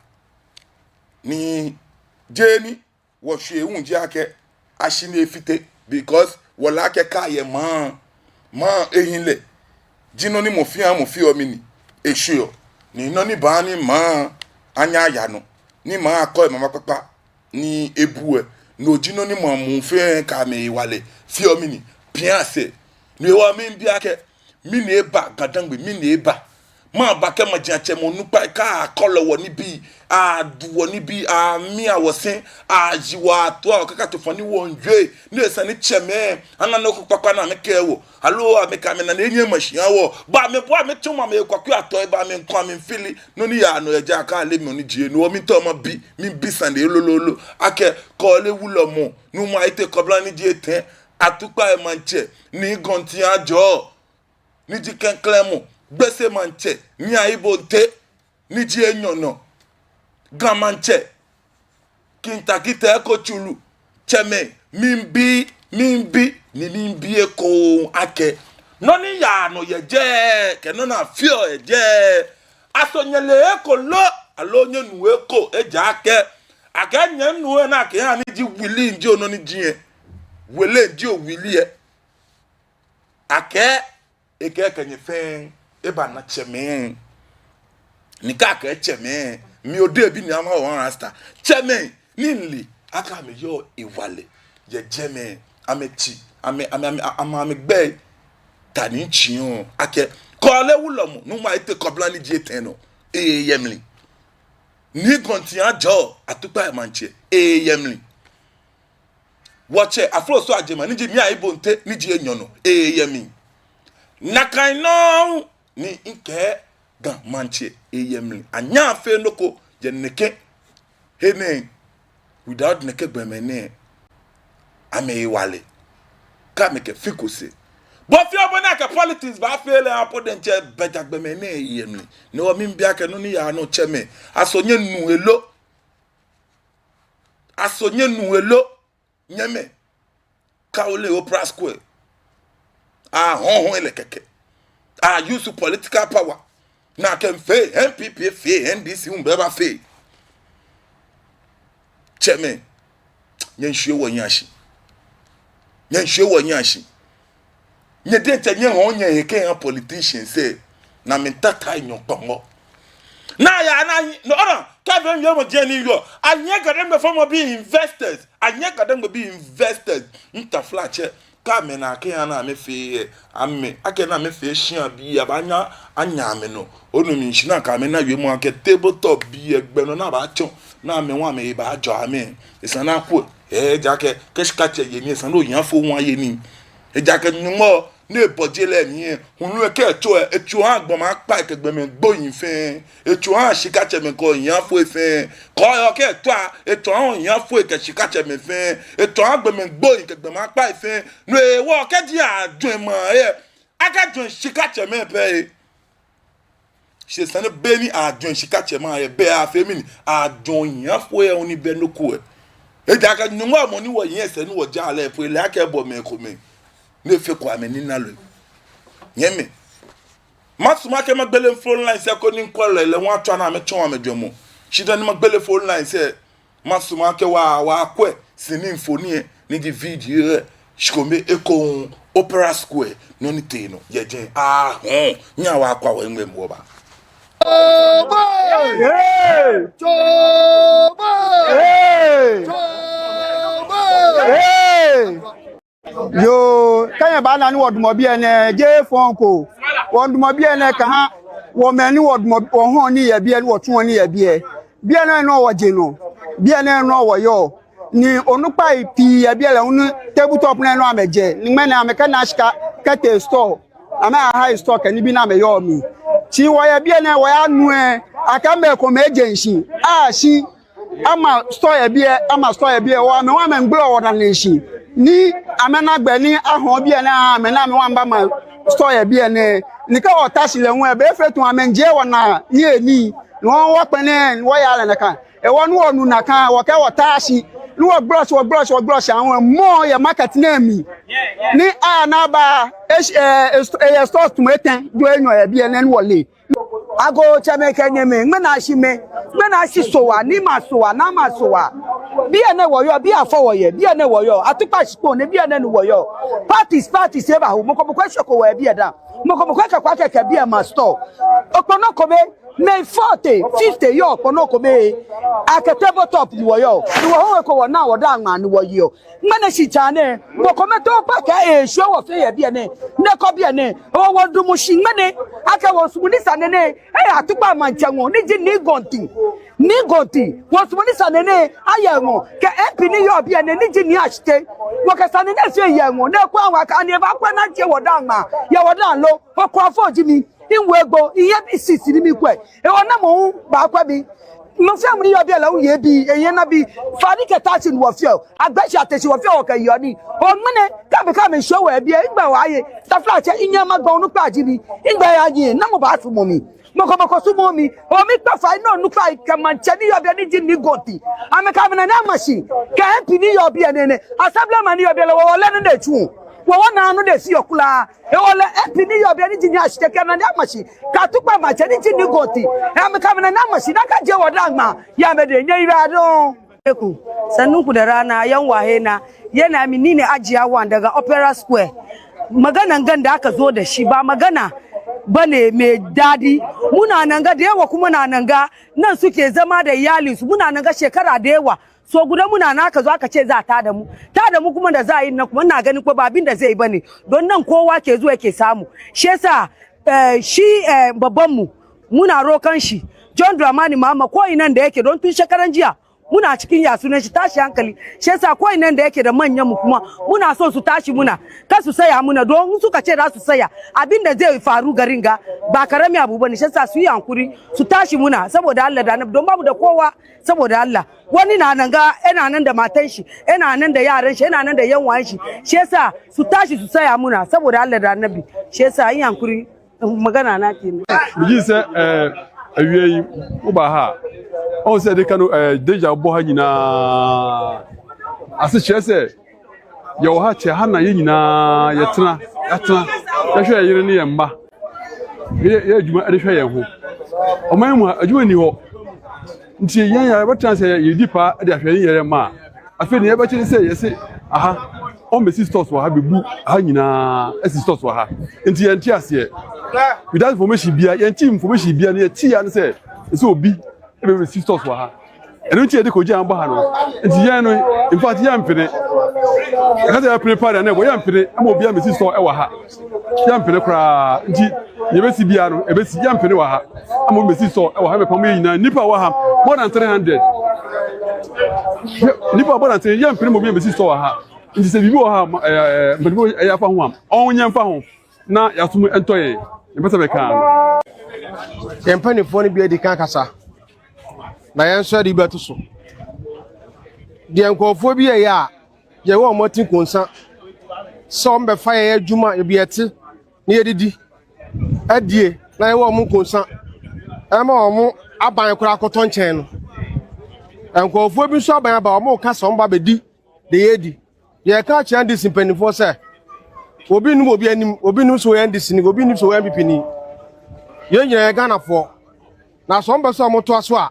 Speaker 1: ni jeni wo hwe hu jiake ashine efite because wo la ke kaye ma ehinle jino ni mo fi omini ehio ni no ni ba ni ma anya ya no ni ma akọ mama papa ni ebuwe no jino ni mo mu fe ka me wale fi omini piase ni wa mi bi ake mi ni eba gadangbe mi ni eba ma ba ke ma jiache mo nupa ka akọlọ wo ni bi aduwo ni bi a mi awosin ajiwa to akaka to foni wonje ni esa ni cheme ana no papa na me kewo alo ameka me na enye machine wo ba me bo me tuma me kwaku ato ba me nko me fili no ni ya no eja ka le mi oni jie no mi to mo bi mi bi sande lololo ake ko le wulo mo nu ma ite kobla ni jie ten atupa e manche ni gonti ajo ni ji kenklemo gbese manche ni aibo nte ni ji enyono gamanche kintakite eko chulu cheme mimbi ni mimbi eko ake noni ya no yeje ke no na fio yeje asonyele eko lo alo nye nu eko eja ake nye nu na ke ha ni ji wili nji ono ni ji wele nji o wili e ake eke kenye fen eba na cheme ni ka ke cheme mi ode bi ni ama won rasta cheme ninli aka me yo iwale ye jeme amechi ame gbe tani chion ake ko le wulomo nu ma ite kobla ni je teno yemli ni konti ajo atupa e manche yemli watche afro so ajema ni je mi aibo nte ni je enyono yemi nakan no ni nke ga manche yemli anya fe noko je neke hene without neke gbemene ame wale ka meke fikose but fi obona ka politics ba fele apodenche beja gbemene yenu ne o mi bia ke no ni ya no cheme asonye nu elo nyeme ka ole Opera Square hon ele keke use political power na ken fe MPP fe NDC umbeba fe cheme nyenhwe wo nyashi nye dente nye onye heke politician say na mentata nyokpongo na ya na no ora ka be mo jeni yo anye gadem be for mo be investors nta flache ka me na ke na me fe amme ake na me fe hia bi abanya anya me no onu mi nhina ka me na we mu ake tabletop bi egbe no na ba cho na me wa me ba jo ame isana ko jake keshikache ye ni isana oyan fo won aye ni jake nyumo ne bojele ni hunu eke etu agbon ma pa ekegbe me gboyin fe etu shikache me ko yan fo fe ko yo ke etu yan fo ekeshikache me fe etu agbe me gboyin kegbe ma pa fe no wo ke di adun mo aka dun shikache me pe se sane beni adun shikache ma be afe mi adun yan fo e oni be no ko jake nyumo mo ni wo yen se ni wo jale po ile ake bo me ko me ne fe kwa me ni nalo nyeme masuma ke magbele phone line se ko ni nkwole le won atwa na me twon amedwomo shida ni magbele phone line se masuma ke wa kwe sini mfoni ni di video shikome eko Opera Square no ni te no yeje nya wa kwa wa enwe mo ba
Speaker 7: yo kanya ba na ni wodumo bi ene je fonko wodumo bi ene ka ha wo meni wodumo ohon ni ye bi ene wotun ni ye bi ene no wo je no bi ene no wo yo ni onupa ipi ye bi ele unu tabletop na no ameje ni me na ameka na shika kete store ama high store kan bi na me yo mi ti wo ye bi ene wo ya nu aka me ko me agency shi ama store ye bi wo me wa me ngbo wo na nshi ni amena gbe ni ahon bi na amena me wan ba ma store ye bi ene ni ka o tashi le won e be fetun amenje wona ni eni won wo pe ni wo ya le kan e wonu onu na kan wo ke wo tashi ni wo brush awon mo ye market na mi ni na ba store to meten do enyo ye bi ene ni wole ago chameke nyeme ngmena shi sowa ni ma sowa na ma sowa bi ene woyo bi afowoye bi ene woyo atupa sipo ne bi ene ni woyo parties e ba ho moko shoko we bi eda moko kwa keke bi e ma store opono kobe May 40, 50 yo opono kobe aketebo top ni woyo ni wo ho ko wona woda anwan ni woyo ngmana shi chane moko meto pa ka ehwo wo fe ye bi ene ne ko bi ene o wodumu shi ngmane aka wo sumuni sanene atupa manchanwo ni ji ni gonti wo sumuni sanene ayemo ke MP ni yo bi ene ni ji ni ashite wo ka sanene se yemo ne ko anwa ka ni ba kwa na je woda anwa ya woda lo o ko afoji mi inwego iye bi sisi ni mi kwe e wona mo ba kwa bi mo fi amuri yo bi ala uye bi eyen na bi fani ke tachi wo fi o agbashi atechi wo fi o ka yo ni o mene ka me show we bi ngba wa ye ta fla che inya ma gba onu pa ji bi ngba ya yin na mo ba su mo mi moko su mo mi o mi pa fa no nu pa ka man che ni yo bi ni ji ni goti ame ka na na mashi ka MP ni yo bi ene assembly man yo bi la wo le ne de chu wo na anu de si okula e wole epini yo bi ani jini ashiteke na amashi ka tukpa ma che ni jini goti e am ka na amashi na ka je woda ma ya me de nya ira do eku sanunku da rana yan wahe na yana mini ne ajiya wan daga Opera Square maganan ganda aka zo da shi ba magana bane mai dadi muna nan ga da yawa kuma nan ga nan suke zama da iyalinsu muna nan ga shekara da yawa so guda muna naka zo aka ce za ta da mu kuma da za a yi na kuma ina ganin ko ba abin da zai bane don nan kowa ke zuwa yake samu shi yasa shi babban mu muna rokan shi John Dramani Mahama ko inan da yake don tun shekaran jiya
Speaker 11: muna cikin yasu ne shi tashi hankali shi yasa ko nan da yake da manyan mu kuma muna so su tashi muna kar su saya muna don suka ce za su saya abinda zai faru garin ga ba karami abu bane shi yasa su yi hankuri su tashi muna saboda Allah da Annabi don babu da kowa saboda Allah wani na nan ga yana nan da matan shi yana nan da yaran shi yana nan da yanwayen shi yasa su tashi su saya muna saboda Allah da Annabi shi yasa yi hankuri magana na kenan
Speaker 8: biji se awie uba ha on se de kanu deja bo ha nyina ase chese yo ha che ha na ye nyina yetena ya hwe yire ne yemba ye adwuma ade hwe ye ho oman mu adwuma ni ho nti yen ya betan se ye dipa ade ahwe ni yere ma afi ne ye bechi se ye se aha on be stores wa ha bebu ha nyina esi stores wa ha nti ye nti ase without information bia ye nti information bia ne ti ya ne se obi be stores wa ha eno nti ye de ko ji amba ha no nti ye no in fact ye mpene ka ya prepare na bo ye mpene ama obi am store e wa ha ye mpene kra nti ye be si bia no e be si ye mpene wa ha ama be si store e wa ha me pam ye nyina nipa wa ha more than 300 nipa more than 300 ye mpene mo be si store wa ha nti se bibi wa ha mbedbo ya fa ho am onye mfa ho na ya sumu entoye e besa be kan
Speaker 9: campaign for ni bi edi kan kasa na yan so di beto so de nkofo bi ya ye wo motin konsa so mbe fa ye adwuma ye biete na ye didi adie na ye wo mo konsa e ma o mo aban kura akoto nchen no nkofo bi so aban ba o mo ka so mba bedi de ye di ye ka che andi simpanifo se obi nu obi anim obi nu so ye andi sini obi nu so ye MVP ni ye nyina Ghana fo na so mbe so mo to aso a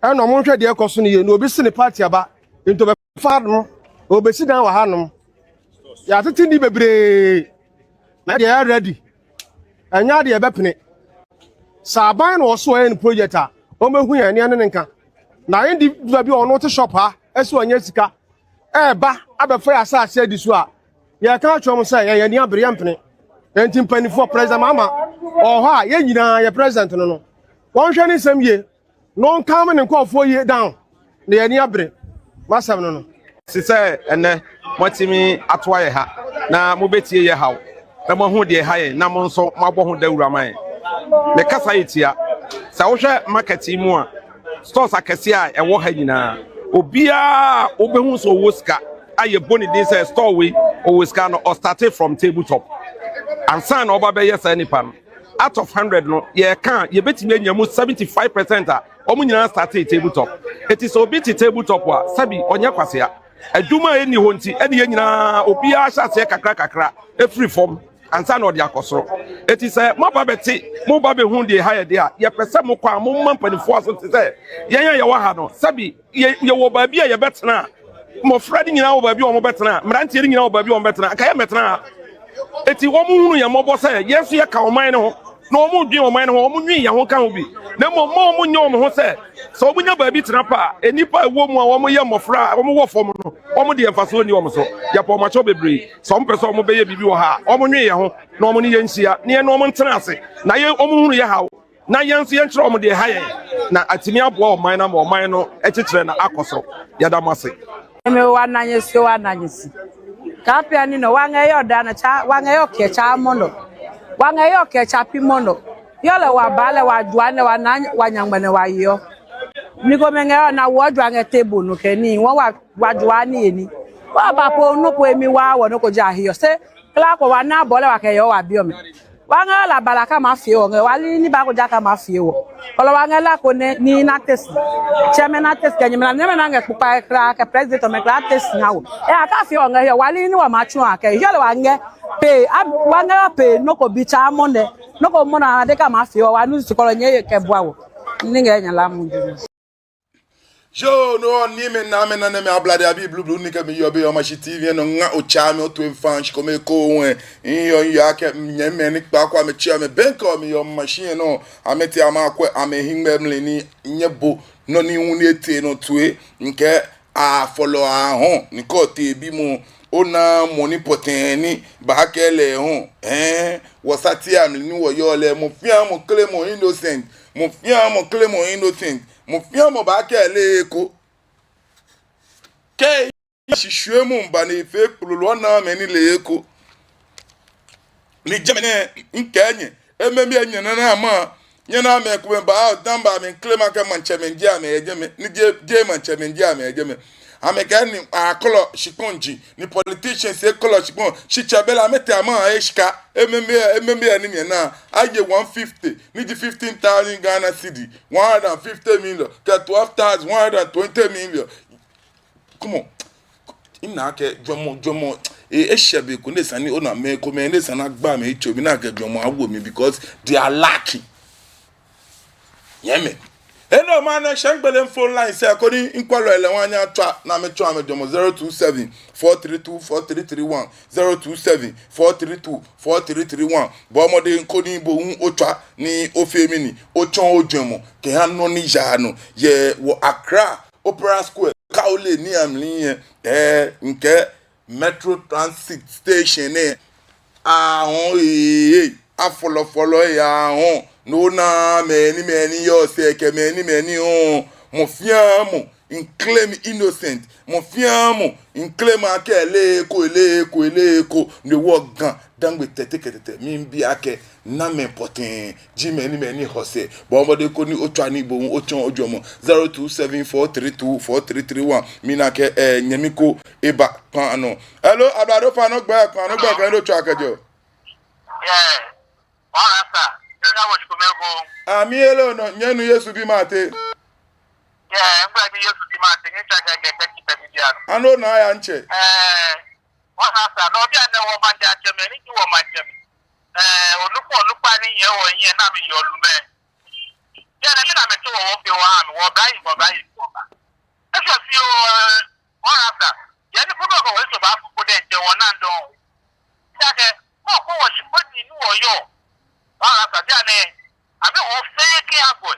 Speaker 9: eno mo hwe de ekoso ne ye no obi sini party aba into be fadum obesi dan wa hanum ya tete ni bebre na de ya ready anya de be pene saban no so en project a o mehu ya ne ne nka na indi bi ono te shop ha eso anya sika ba abefa ya sa ase di so a ya ka chom say ya ni abre ya mpene enti mpanifo president mama o ho a ye nyina ya president no no won hwe ni sam ye no come ne nkofo ye down na ya ni abre masam no no
Speaker 10: sise ene motimi atoa ye ha na mobetie ye hawo na mo hu de ha ye na mo nso mabɔ ho dawura man me kasa yetia sa wo hwɛ market mu a stores akɛse a ɛwɔ ha nyina obia obehu so woska aye boni din say store we woska no or started from tabletop and san oba be yes nipa no out of 100 no ye kan ye betimi anyamu 75% a omu nyina started tabletop it is obi ti tabletop wa sabi onye kwasea adwuma eni ho nti eni ye nyina obia hyase kakra free form and san odi akosoro it is mo ba beti mo ba be hu de ha ye de a ye pese mo kwa mo mampanifo aso ti say ye wa ha no sabi ye wo ba bia ye betena mo fradi nyina wo ba bia mo betena mrantie nyina wo ba bia mo betena aka ye metena eti wo mu hunu ye mo bo say yesu ye ka o man ne ho na o mu dwen o man ne ho o mu nwi ye ho ka ho bi na mo nye o mo ho say so obunya ba bi tena pa enipa ewo mu a wo mo ye mofra wo mo wo fom no wo mo de emfaso ni wo mo so ya pa o ma cho bebre so mo pese o mo be ye bibi wo ha o mo nwi ye ho na o mo ni ye nsia na ye no mo ntena ase na ye o mo hunu ye ha na ye nso ye nkyere o mo de ha ye na atimi aboa o man na mo man no ekekere na akoso ya da mase
Speaker 11: me wananye so wananyisi kapia ni no wangeyo dana cha wangeyo kecha mondo wangeyo kecha pimondo yole wa bale wa juane wa nyangbane wa yo niko mengeyo na wodwa nge table no keni wa juani eni wa papo no po emi wa wo no ko ja hiyo se kla ko wa na bole wa keyo wa biome wanga la balaka ma fie wo nge wali ni ba ko ja ka ma fie wo kolo wanga la ko ni na test cheme na test kenye na na nge kupa kra ka president me kra test na wo aka fie wo nge wali ni wa ma chu aka yole wange pe wanga pe no ko bicha monde no ko mona de ka ma fie wo anu su kolo nye ke bua wo ni nge nya la mu
Speaker 1: Jo no ni me na me ablade abi blue ni ke mi yo be yo machi TV no nga o cha me o to fanch ko me ko wen yo ya ke nye me ni pa kwa me chia me ben ko mi yo machine no ameti ama kwa ame hingbe mle ni nyebo no ni hu ni ete no tue nke a follow a hon ni ko te bi mu ona money poteni ba kele hon wasati am ni wo yo le mo fia mo claim mo innocent mo fia mo ba ke le eko ke shishwe mu mba na ife kpululu na me ni le eko ni jemene nkenye ememi enye na ama nye na me ku ba damba me claim aka mancheme ndi ame ejeme ni je mancheme ndi ame ejeme amekani akolo shikonji ni politicians ekolo shikon shichabela mete ama eshika ememi ani me na aye 150 ni di 15,000 Ghana cedi 150 million ke 12,120 million come on ina ke jomo eshabe ko ne sani ona me ko me ne sana gba me icho mi na ke jomo awo mi because they are lacking yemen hello man shangbele phone line say akoni inkwalo ele wanya atwa na me twa me jomo 027 432 4331 027 432 4331 bo mode nkoni bo hu otwa ni ofemini ochon ojomo ke hanu ni jano ye wo Accra Opera Square kaole ni amliye nke Metro Transit Station ahon afolofolo ahon no na many yo say ke many mo fiamu in claim innocent mo fiamu in claim akele eko ne work gan dangbe tete mi bi ake na me potin ji many hose bo mo de ko ni otwa ni bo ochon ojomo 0274324331 mi na ke nyamiko eba pan no hello abado fa no gba kan no gba kan do twa kejo ami elo no nyenu Yesu bi mate
Speaker 12: ngba bi Yesu bi mate ni chaka ge take pebidia
Speaker 1: ano na ya nche
Speaker 12: wana sa no bia na wo manja jeme ni ki wo manja olupa ni ye wo yin na mi yo lume ya na mi na me to wo bi wa mi wo bai ko e so fi o wana sa ya ni funo ko wo so ba fu ko de je wo na ndo chaka ko wo shi ko ni nu wo yo wana sa bia ne abi wo fake agbo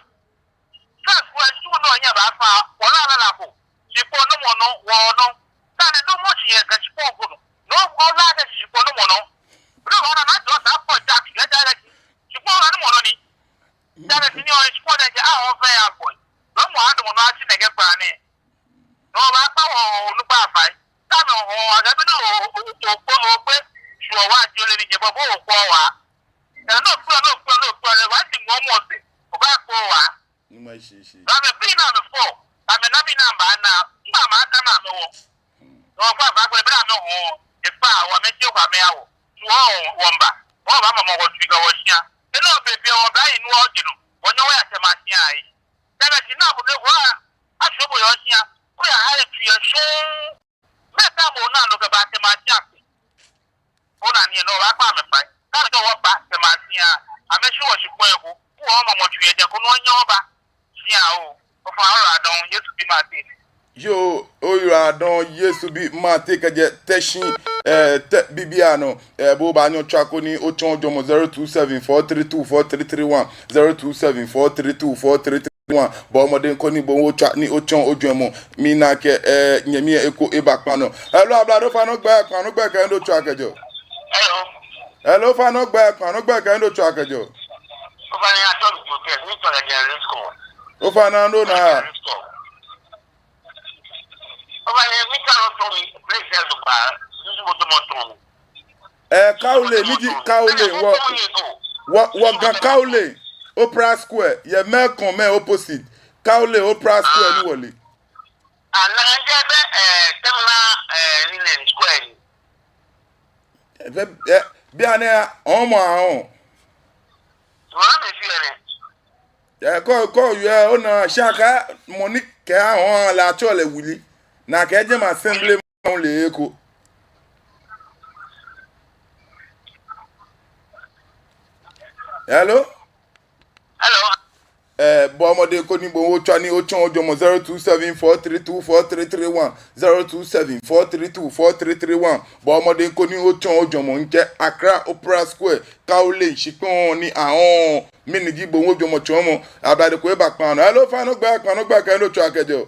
Speaker 12: just wo su no nya ba fa wala la ko si ko no mo no wo no ta ne do mo shi e ga shi ko no no la ga shi ko no mo no no wana na do sa po ja ki ga da shi ko na mo no ni da ne ni o shi ko da ja o fe agbo no mo adu mo no a chi ne ge pa ne no ba pa wo nu pa fa ta no ho aga bi no o ko no pe shi o wa ji o le ni je bo ko wa no wa ti mo mo se o ba ko wa
Speaker 1: ni ma shi
Speaker 12: na me bi na me fo na me na bi na ba na ma ma ka na me wo no fa fa ko bi na me ho e fa wa me ti kwa me awo wo mba wo ba ma mo wo ti ga wo sia e no be bi o ba inu o jinu wo nyo ya se ma sia ai da be ti na bu ne wo a so bo yo sia ko ya ha ti yo so me ta mo na no ga ba se ma sia o na ni no ba pa me fa ka do wo ba se ma sia a me shi wo shi ko ego wo mo mo ju ye je ko no nya o ba sia o fa ara don Yesu bi ma te
Speaker 1: yo oyura don Yesu bi mate ke je teshin bibiano bo ba nyo twako ni ochon ojomo 0274324331 0274324331 bo modern ko ni bo wo twa ni ochon ojomo mi na ke nyemi eko ebakpa no hello ablado fa no gba kan no gba kan do twa kejo hello fa no gba kan no gba kan do twa kejo
Speaker 12: o fa ni ato bi ke ni to le gen risk ko
Speaker 1: o fa na no na kaule niji kaule wo gan kaule Opera Square ye me kon me opposite kaule Opera Square ni wole
Speaker 12: ana nje be temna Linen Square
Speaker 1: bi ane omo ahun
Speaker 12: wa me fi ere
Speaker 1: ko ye ona shaka money ke ahun la chole wuli na ke je ma assembly ma le eko hello bo mode ko ni bo wo twa ni ochon ojomo 0274324331 0274324331 bo mode ko ni ochon ojomo nke Accra Opera Square kaule shipon ni ahon minigi bo wo ojomo chomo abade ko e ba pan no hello fa no gba kan do twa kejo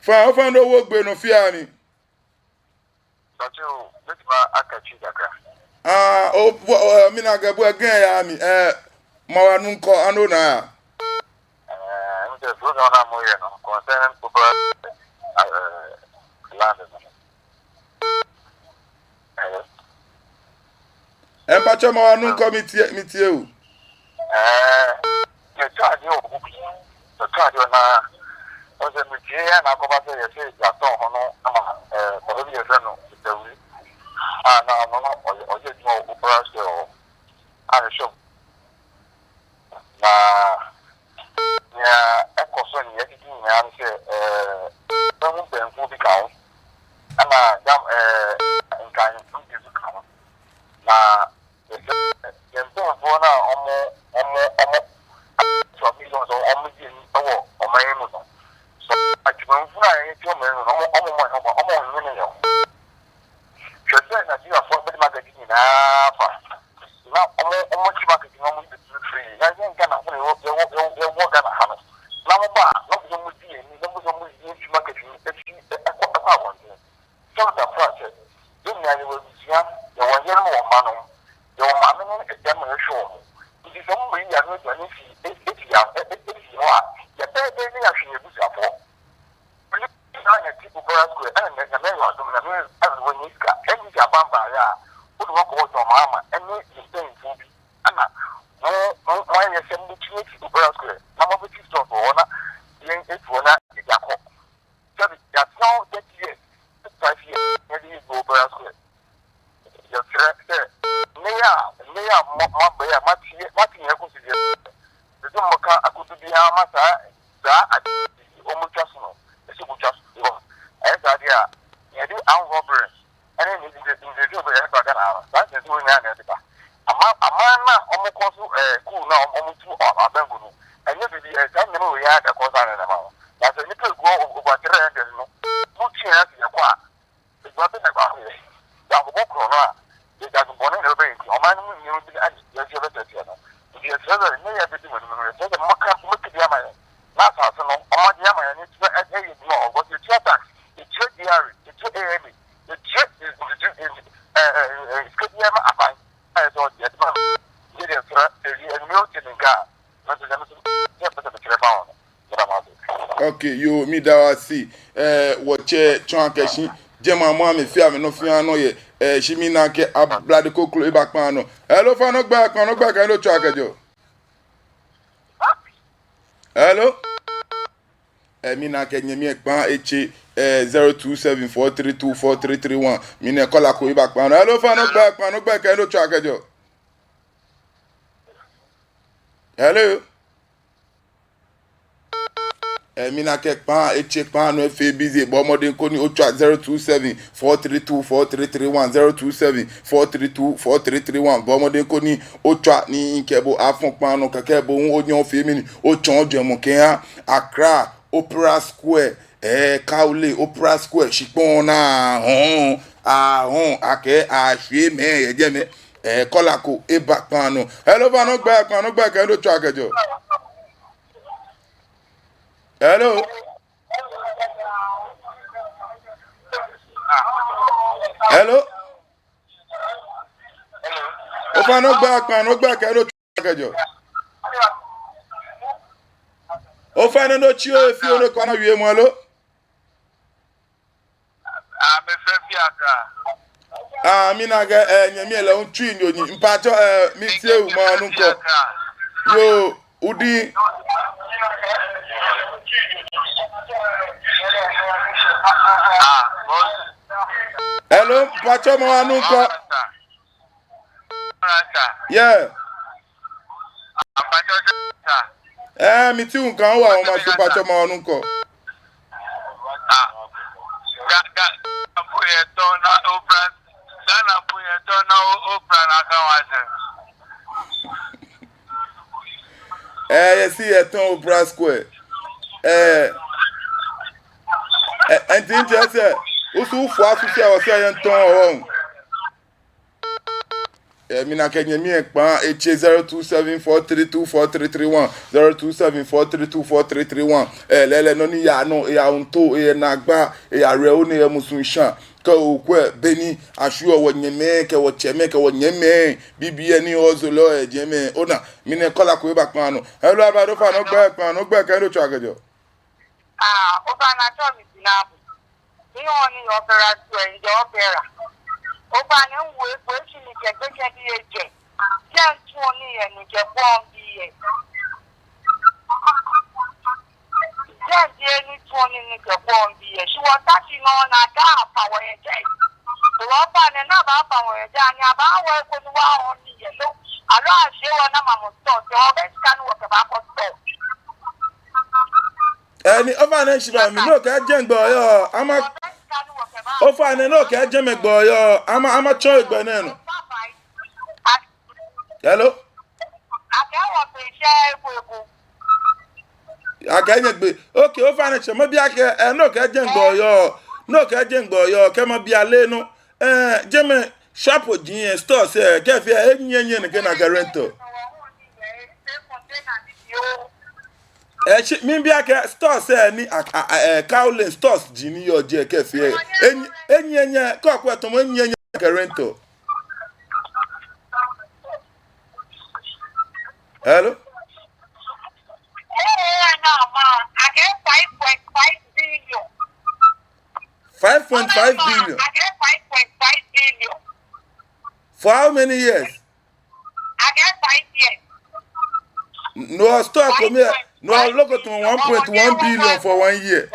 Speaker 1: fa no wo gbe no fi ani
Speaker 12: so let's ba akachi Accra
Speaker 1: mi na ga bu again ya mi ma wa nu nko anu na
Speaker 12: the program I'm here now concerning land.
Speaker 1: Empacho ma wanu committee o.
Speaker 12: The charge you the charge na o se mi je na ko ba se ye se ja ton hono ko bi ye se no se wi na no o je mo operation o a show na ya e ko so ni ye ti ni ya se no mo ben fu bi ka o ana jam nkan bi ka o na yẹnpọ fún ọ náà ọmọ sọ mílíọnù sọ ọmọ yìí ọwọ ọmọ yẹn nù nọ sọ àjùmọ̀ fún àyẹ̀yẹ tí ọmọ yẹn nù ọmọ ọ̀hún yẹn yẹn ṣẹ̀ṣẹ̀ nàìjíríà fún ọgbẹ́ni mágàjì nyinaa fà na ọmọ tí mágàjì náà ọmọ yìí bẹ̀rẹ̀ fìrì náà yẹn gánà fún ẹwọ́ gánà ha nọ na mo bá náà mo mú di yẹn ní náà mo yìí tí mágàjì ẹkọ àwọn ọ̀dọ́ sọ́ọ̀tà fún àṣẹ yẹn ní ayẹwo ìdíyà yẹwọ yẹn mọ̀ ọ̀ma nù yẹwọ maame ní ẹ̀jẹ̀ mọ̀ ẹ̀ṣọ́ ọ̀hún ìdí sọ mo yìí yàrá ìjọ ní fi ètì hɔ a yẹ bẹ́ẹ̀ ní àṣeyẹ busuafo ní náà yẹ ti Ubara Square ẹ̀nà mẹ́rin ọdún na mẹ́rin ẹ̀rọ ní ìsìkà ẹ̀yìn ti àbámbàárẹ̀ a ó ní wọ́n kọ́ ọjọ́ ọmọ àmà ẹ̀ní ìpẹ́yìnfó bi ẹ̀nà wọ́n yẹ sẹ́ ní tí ní ti Ubara Square na wọ́n fi ti sọ̀ wọ́n na yẹn ètò wọn na ìjà kọ́ sẹ́bi yàtọ̀ 30 years 5 years yẹn ní ìgbò Ubara Square yẹ fẹ́ sẹ́ ní yà mọ́ bẹ́yà má ti yẹ kó sì yẹ ẹ̀dùn mọ̀ ká akutu bi hàn má sáà àti ọmọ twaso no ẹ̀sẹ̀ bọ̀ twaso yọ ẹ̀yẹ sáà di a yẹ di armed robbery ẹni ní ìdíje ọbẹ̀ yẹ sọ̀rọ̀ gánà àwọn sáà sẹ̀ wọ́n nyà nà ẹ̀dìbà àmọ́ náà ọmọ kọ́ so kúù náà ọmọ tú abẹ́ngu no ẹ̀yẹ bìbí sáà nyẹ́mẹ̀ wò yẹ ẹ̀kọ́ sáà nà ẹ̀nàmà wọn yàtọ̀ nípa egu ọgbàtẹ́rẹ́ ẹ̀ dẹ̀ no mo tì yẹn sì yẹ kọ́ a ìgbà bẹ́ẹ̀ nàgbà yẹ yàgòbọ̀ kúrò náà yẹ yàgòbọ̀ náà yẹ bẹ́ẹ̀ nkì ọmọ ẹni mu nyẹ́ bi yẹ fi ẹ bẹ́ẹ̀ tẹ̀ no yẹ sẹ́dọ̀ ní yẹ bẹ́ẹ̀ di mọ̀ nínú yẹ sẹ́dọ̀ mọ́kì di ama yẹ n'asa ase no ọmọ di ama yẹ ní tí ẹ yẹ di náà ọgbọ́n ti tí ẹ tax ètí ẹ DRA ètí ẹ AMA ètí ẹ sikẹ́ni ẹ ma aban ẹ sọ yẹ di ma yẹ di ẹsẹ̀ ẹni yóò ti nìkan náà ti sẹ́ni yẹ pẹ́sẹ̀ bẹ̀ kyerẹ́ fáwọn yẹ dà máa bẹ̀.
Speaker 1: Ok yo mi da wa si wọ̀kyẹ́ tún akẹ́sí jẹ́mu àmọ́ àmì fi àmì náà fi hàn náà yẹ ṣimi náà kẹ́ ablade kókòló ibà pọ́n àná hello fún anọ́gbà kan ló tún akẹ́jọ́ hello mi náà kẹ́ nyẹ́mi ẹ̀pọ́n ẹ̀kyẹ́ 02743243331 mi náà kọ́lá kó ibà pọ́n àná hello fún anọ́gbà kan ló tún akẹ́jọ́ hello. Mina ke pan eche pan no fe busy bo modern ko ni ocha 02743243331 02743243331 bo modern ko ni ocha ni nkebo afun pan no keke bo onyon fe mi ni ocha ojo mo ke ha Accra Opera Square Kaule Opera Square shipon na hon ake a hwe me ye me kola ko e back pan no hello van no gba kan do cha kejo. Hello. Hello. O fa no gba kan lo kejo. O fa no chi o fi o no kan wie mo lo.
Speaker 12: Me fe fi aka.
Speaker 1: Mi na ga nyami ele un twi ni oni mpacho mi tie u ma nu ko. Yo udi hello pacho mo anu ko yeah mi ti nkan wa o ma so pacho mo anu ko you see eton Opera Square and think just usu fu asusi a wose yen ton ohun mi na kenye mi ekpan eche 02743243331 02743243331 lele no ni ya no ya unto na gba ya re o ni emusun shan ka okwe beni ashuo wonyeme ke wocheme ke wonyeme bibie ni ozolo ejeme ona mine kola ko ba kan no hello abado fa no gbe kan no gbe kan do chagajo
Speaker 12: oba na to mi sinabu ni oni opera to enje opera oba ni wo epo si ni ke gbe ke bi eje je tu oni e ni ke pon bi e je ni tu oni ni ke pon bi e si wo ta si no na da pa wo e je wo pa ne na ba pa wo e je ani aba wo ko ni wa oni ye lo alo ase wo na ma mo to te o be scan wo ke ba ko to
Speaker 1: Any over na shiba mi no ka jengbo yo ama ofa ne no ka jemegbo yo ama cho igbo na no hello akanyegbe okay ofa na chemo bia ke no ka jengbo yo ke ma bia le no jeme shop ogin store se ke fi enyenye ne ke na garento mi bia ke store say ni Cowlin stores jini yo je ke fi enyenye ko akwa to mo enyenye garento hello 5.5 billion. I get 5.5 billion. For how many years?
Speaker 12: I get 5 years.
Speaker 1: No, stop for me. No, look at 1.1 billion for 1 year.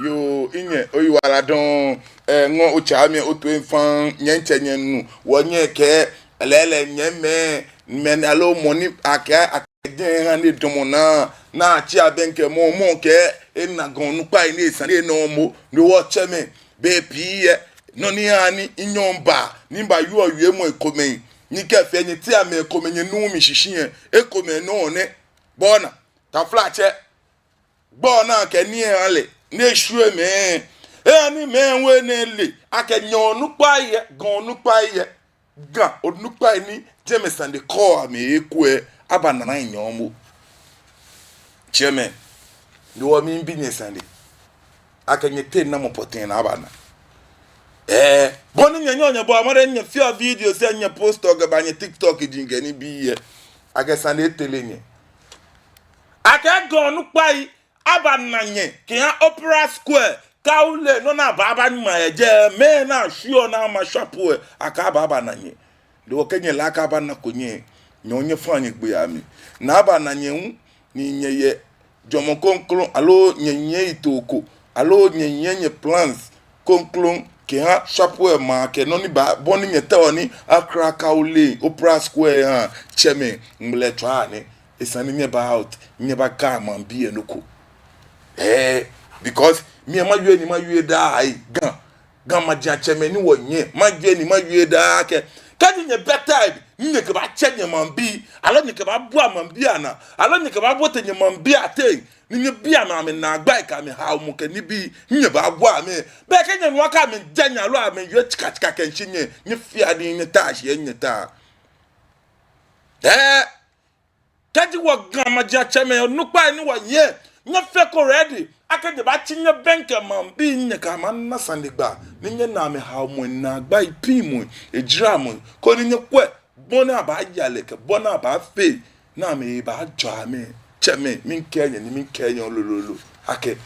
Speaker 1: Yo inye oyiwala don ngo uchami otu enfan nyenche nyenu wonye ke lele nyeme men alo moni aka akeden han ni domona na chi abenke mo ke na gonu pa ni san no mo ni wo cheme be pie no ni ani inyomba nimba yu owie mo ekomen ni ke fe ni ti ame ekomen nu mi hihie ekomen no ne bona ta flache bona ke ni ale ne shue me ani me we ne le akenyo nupa ye gon nupa ye ga onupa ni Jameson de call me ekwe abanana nyomo cheme do mi business ande akenye ten na mo poten na abana boni nyanyonya bo amare nya few video se nya post oga banye TikTok jinga ni bi ye agesane telenye ake gon nupa yi abananye kia Opera Square Kaule no na baba ni ma je me na sure na ma shop aka baba nanye do kenye la aka bana konye nyonye fanye gbe ya mi na abananye hu ni nyeye jomo konkron alo nyenye itoko alo nyenye plans konkron kia shop ma ke no ni ba boni nyeta oni Accra Kaule Opera Square ha cheme mle twa ni isani nye ba out nye ba ka man bi enoko because me ma yue ni ma yue da ai gan ma ja cheme ni wonye ma yue ni ma yue da ke ka nye better nye ke ba chenye man bi alo nye ke ba bua man bi ana alo nye ke ba bote nye man bi ate ni nye bi ana me na gba ka me ha mu ke ni bi nye ba bua me be ke nye no ka me janya lo a me yue chika ke nchinye nye fia ni nye ta hie nye ta kaji wo gan ma ja cheme no pa ni wonye nye feko ready akade ba tinye benke man bi nye ka man na sandegba nye na me ha mu na gba ipimu ejira mu ko nye kwe bona ba yale ke bona ba fe na me ba jwa me cheme min kenye ni min kenye lololo ake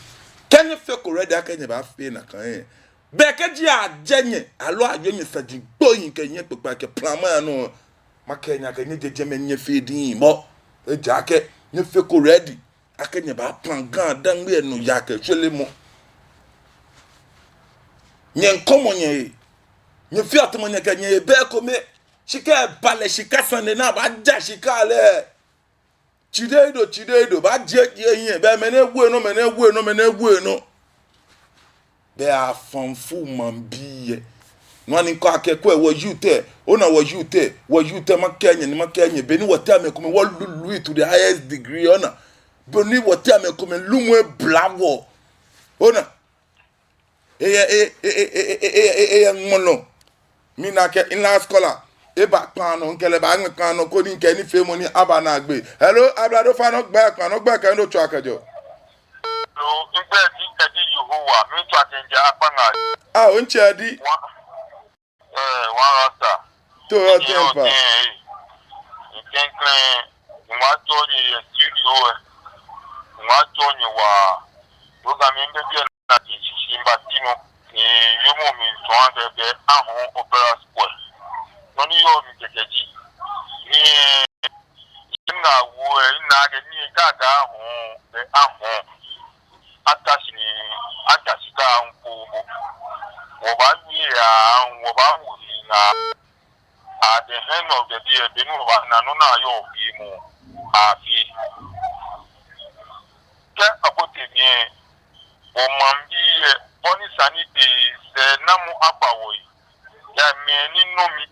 Speaker 1: kenye feko ready akenye ba fe na kan be ke ji ajenye alo ajenye sadi gboyin kenye pepa ke plan ma no makenya kenye jejeme nye fe din mo ejake nye feko ready akenye ba plan gan dangbe no yake chele mo nyen komo nye fiat mo nye kenye be ko me shika bale shika sande na ba ja shika le chidedo ba je yin be mene wu no be a fanfu man biye nwani ko akeko e wo youth ona wo youth makanya beni wata me come wo lulu to the highest degree ona beni wata me come lumwe blawo ona ngono mina ke in last scholar e ba pano nkele ba nwe pano ko ni nke ni femo ni aba na agbe hello ablado fano gba pano gba kan do cho akajo
Speaker 13: so ngbe di edi Yehowa mi to atenja apanga
Speaker 1: o nche di
Speaker 13: one rasta
Speaker 1: to your temper
Speaker 13: nkenkle nwa to ni studio nwa to ni wa program mbe bi na ti shimba tino ni yomo mi to ande be ahun opera square noni yo mi kekeji ni ina wo ina ge ni gaga ahun be ahun atashi ka nko wo ba ni ya wo ba wo ni na at the end of the day benu ba na no na yo bi mu afi ke abote ni o mambi boni sanite se namu apawo ya me ni no mi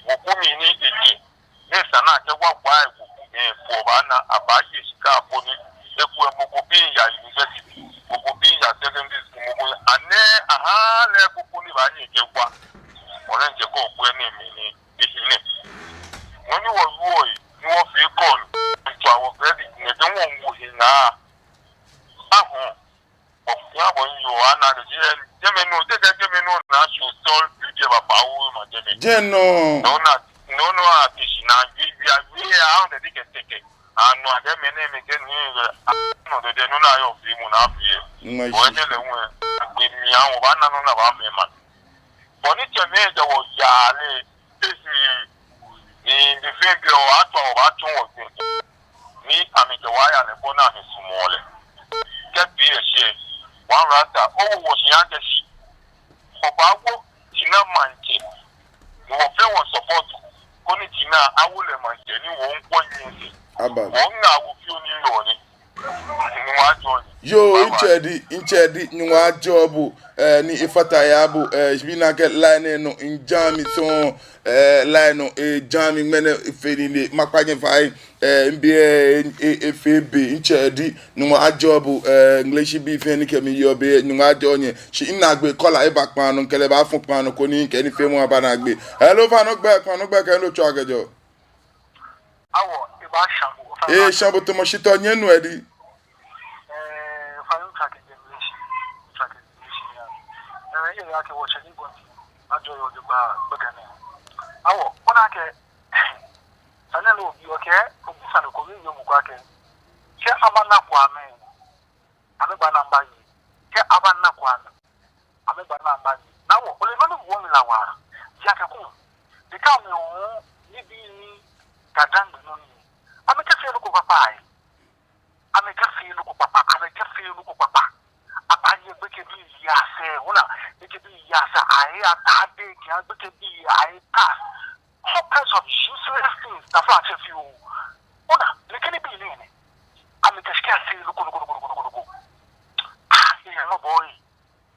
Speaker 13: wo ku mi ni eje ne sana ke gwa gwa e ku mi ko ba na abaye sika boni eku emoko bi ya university moko bi ya secondary school moko ane aha le ku ni ba ni ke gwa wọ́n jẹ́ kó gbé ní mi ní ìhìnlẹ̀. Wọ́n ní wọ́n wúwo yìí ni wọ́n fi kọ́ọ̀lù ètò àwọn credit ní ẹ̀dẹ́ wọn wò yìí náà. Ahùn ọ̀fun àbọ̀ yìí wò á náà lè jẹ́mẹ̀nù jẹ́mẹ̀nù náà ṣò sọ́ọ́ lójú ẹ̀ bàbá owó ìmọ̀ jẹ́mẹ̀.
Speaker 1: Jẹ́nu.
Speaker 13: Nọ́nà àtẹ̀sí náà gbé àwọn tẹ̀lé kẹ̀kẹ́ àánú àdẹ́mẹ̀nẹ́mẹ̀ kẹ́ ní ìrẹ̀ àwọn ọ̀dẹ̀dẹ̀ nínú ayọ̀ fi mú náà fi yẹ. Wọ́n jẹ́ lẹ́wọ̀n àgbẹ̀mí àwọn ọba nánú náà wà mẹ́ma. Bọ̀ní tẹ̀mí ẹ̀jẹ̀ wọ̀ yàrá èsì ìdìfẹ́ bí ọ̀ àtọ̀ ọ̀bá tún wọ̀ gbẹ̀ ní àmì ìjẹ̀wọ̀ ayà lẹ́bọ̀ náà ní sùnmọ́ ọ̀lẹ̀. Kẹ́bí ẹ̀ṣẹ̀ wọn rà dà ó wò sí àjẹsí. Ọ̀bá wó tìǹà máa ń jẹ. Ìwọ̀n fẹ́ wọ̀ sọ́pọ̀tù kó ní tìǹà awúlẹ̀ máa ń jẹ ní wọ́n ń pọ̀ yín sí. Wọ́n ń àwò fí ó ní lọ ni. Ìwọ̀n àjọ ni.
Speaker 1: Yo inchedi nywa jobu ni ifata ya bu bina ke line no injami so line no jami mene ifeni makpanye fai mbie FB inchedi nywa jobu English bi feni ke mi yobe nywa jonye shi inagbe kola e bakpan no kele ba fun pan no ko ni ke ni femu abana gbe hello fa no gbe ke lo cho agejo
Speaker 13: Awo iba shambu
Speaker 1: shambu to mo shito nyenu edi
Speaker 13: yeye yake wote ni gonti ajoyo digba bagane awo ona ke sanelo bi oke obisa no komi yo mukwake che abana kwa me ameba na mbayi che abana kwa me ameba na mbayi nawo ole no wo mi lawara ya ke ku de ka me o ni bi ni kadangbe no ni ameka fe no ko papa ai ameka fe no ko papa abaye gbeke bi yase una gbeke bi yasa aye atade ki gbeke bi aye pass all kinds of useless things that for achieve you una lekeni bi ni ami kashke ase luko no boy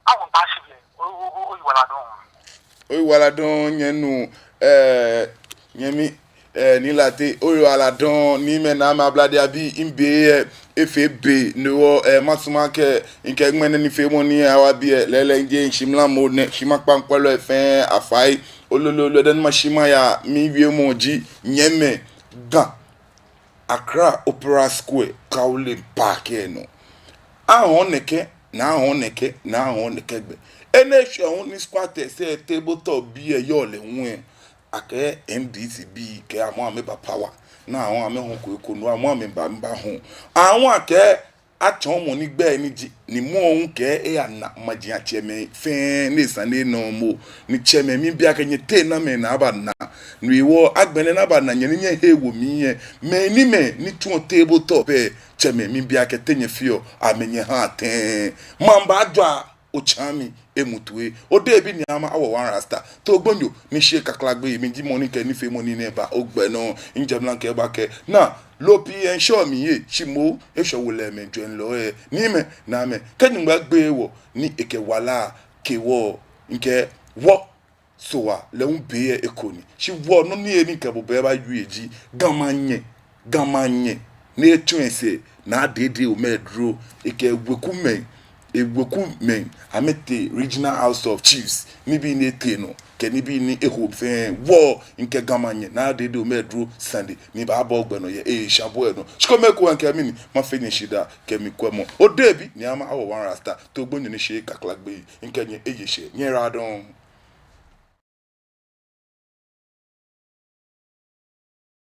Speaker 13: awon ba shi
Speaker 1: o wala don nyenu nyemi ni late o wala don ni me na ma blade abi imbe FB no masuma ke nke ngmene ni femo ni awa bi lele nje shimla mo ne shimakpa nkwelo efen afai olololo den mashima ya mi wie moji nyeme ga Accra Opera Square Kaole Park no ahoneke gbe ene hwe ni squat se table top bi yo le hu ake MDC bi ke amo ameba power na àwọn ame hon ko ekonu àwọn ame mba hon àwọn ake atọn mo ni gbe ni ji ni mo ohun ke e ana magin cheme fen ni sane no mo ni cheme mi bia kenye te na me na aba na ni wo agbene na aba na nye nye he wo mi ye me ni tun table top e cheme mi bia ke tenye fio amenye ha ten mamba adwa ochami emutwe ode bi ni ama awo wan rasta to gbonyo ni se kaklagbe mi ji money ke ni fe money neba ogbe no nje blanke ba ke na lo pi ensure mi ye chimo e so wo le mejo nlo ni me na me ke ni gba gbe wo ni eke wala ke wo nke wo so wa le un be ekoni shi wo no ni eni ka bo be ba yueji gamanye na etu ense na dede o medro eke egweku men amete regional house of chiefs ni bi ni eteno ke ni bi ni ehope fe wo nke gamanye na dede o medro Sunday ni ba ba ogbe no ye shabo e no shiko meko nke amini ma finish da ke mi kwemo o debi ni ama awo wan rasta to gbonyo ni she kaklagbe nke nye eye she nye radon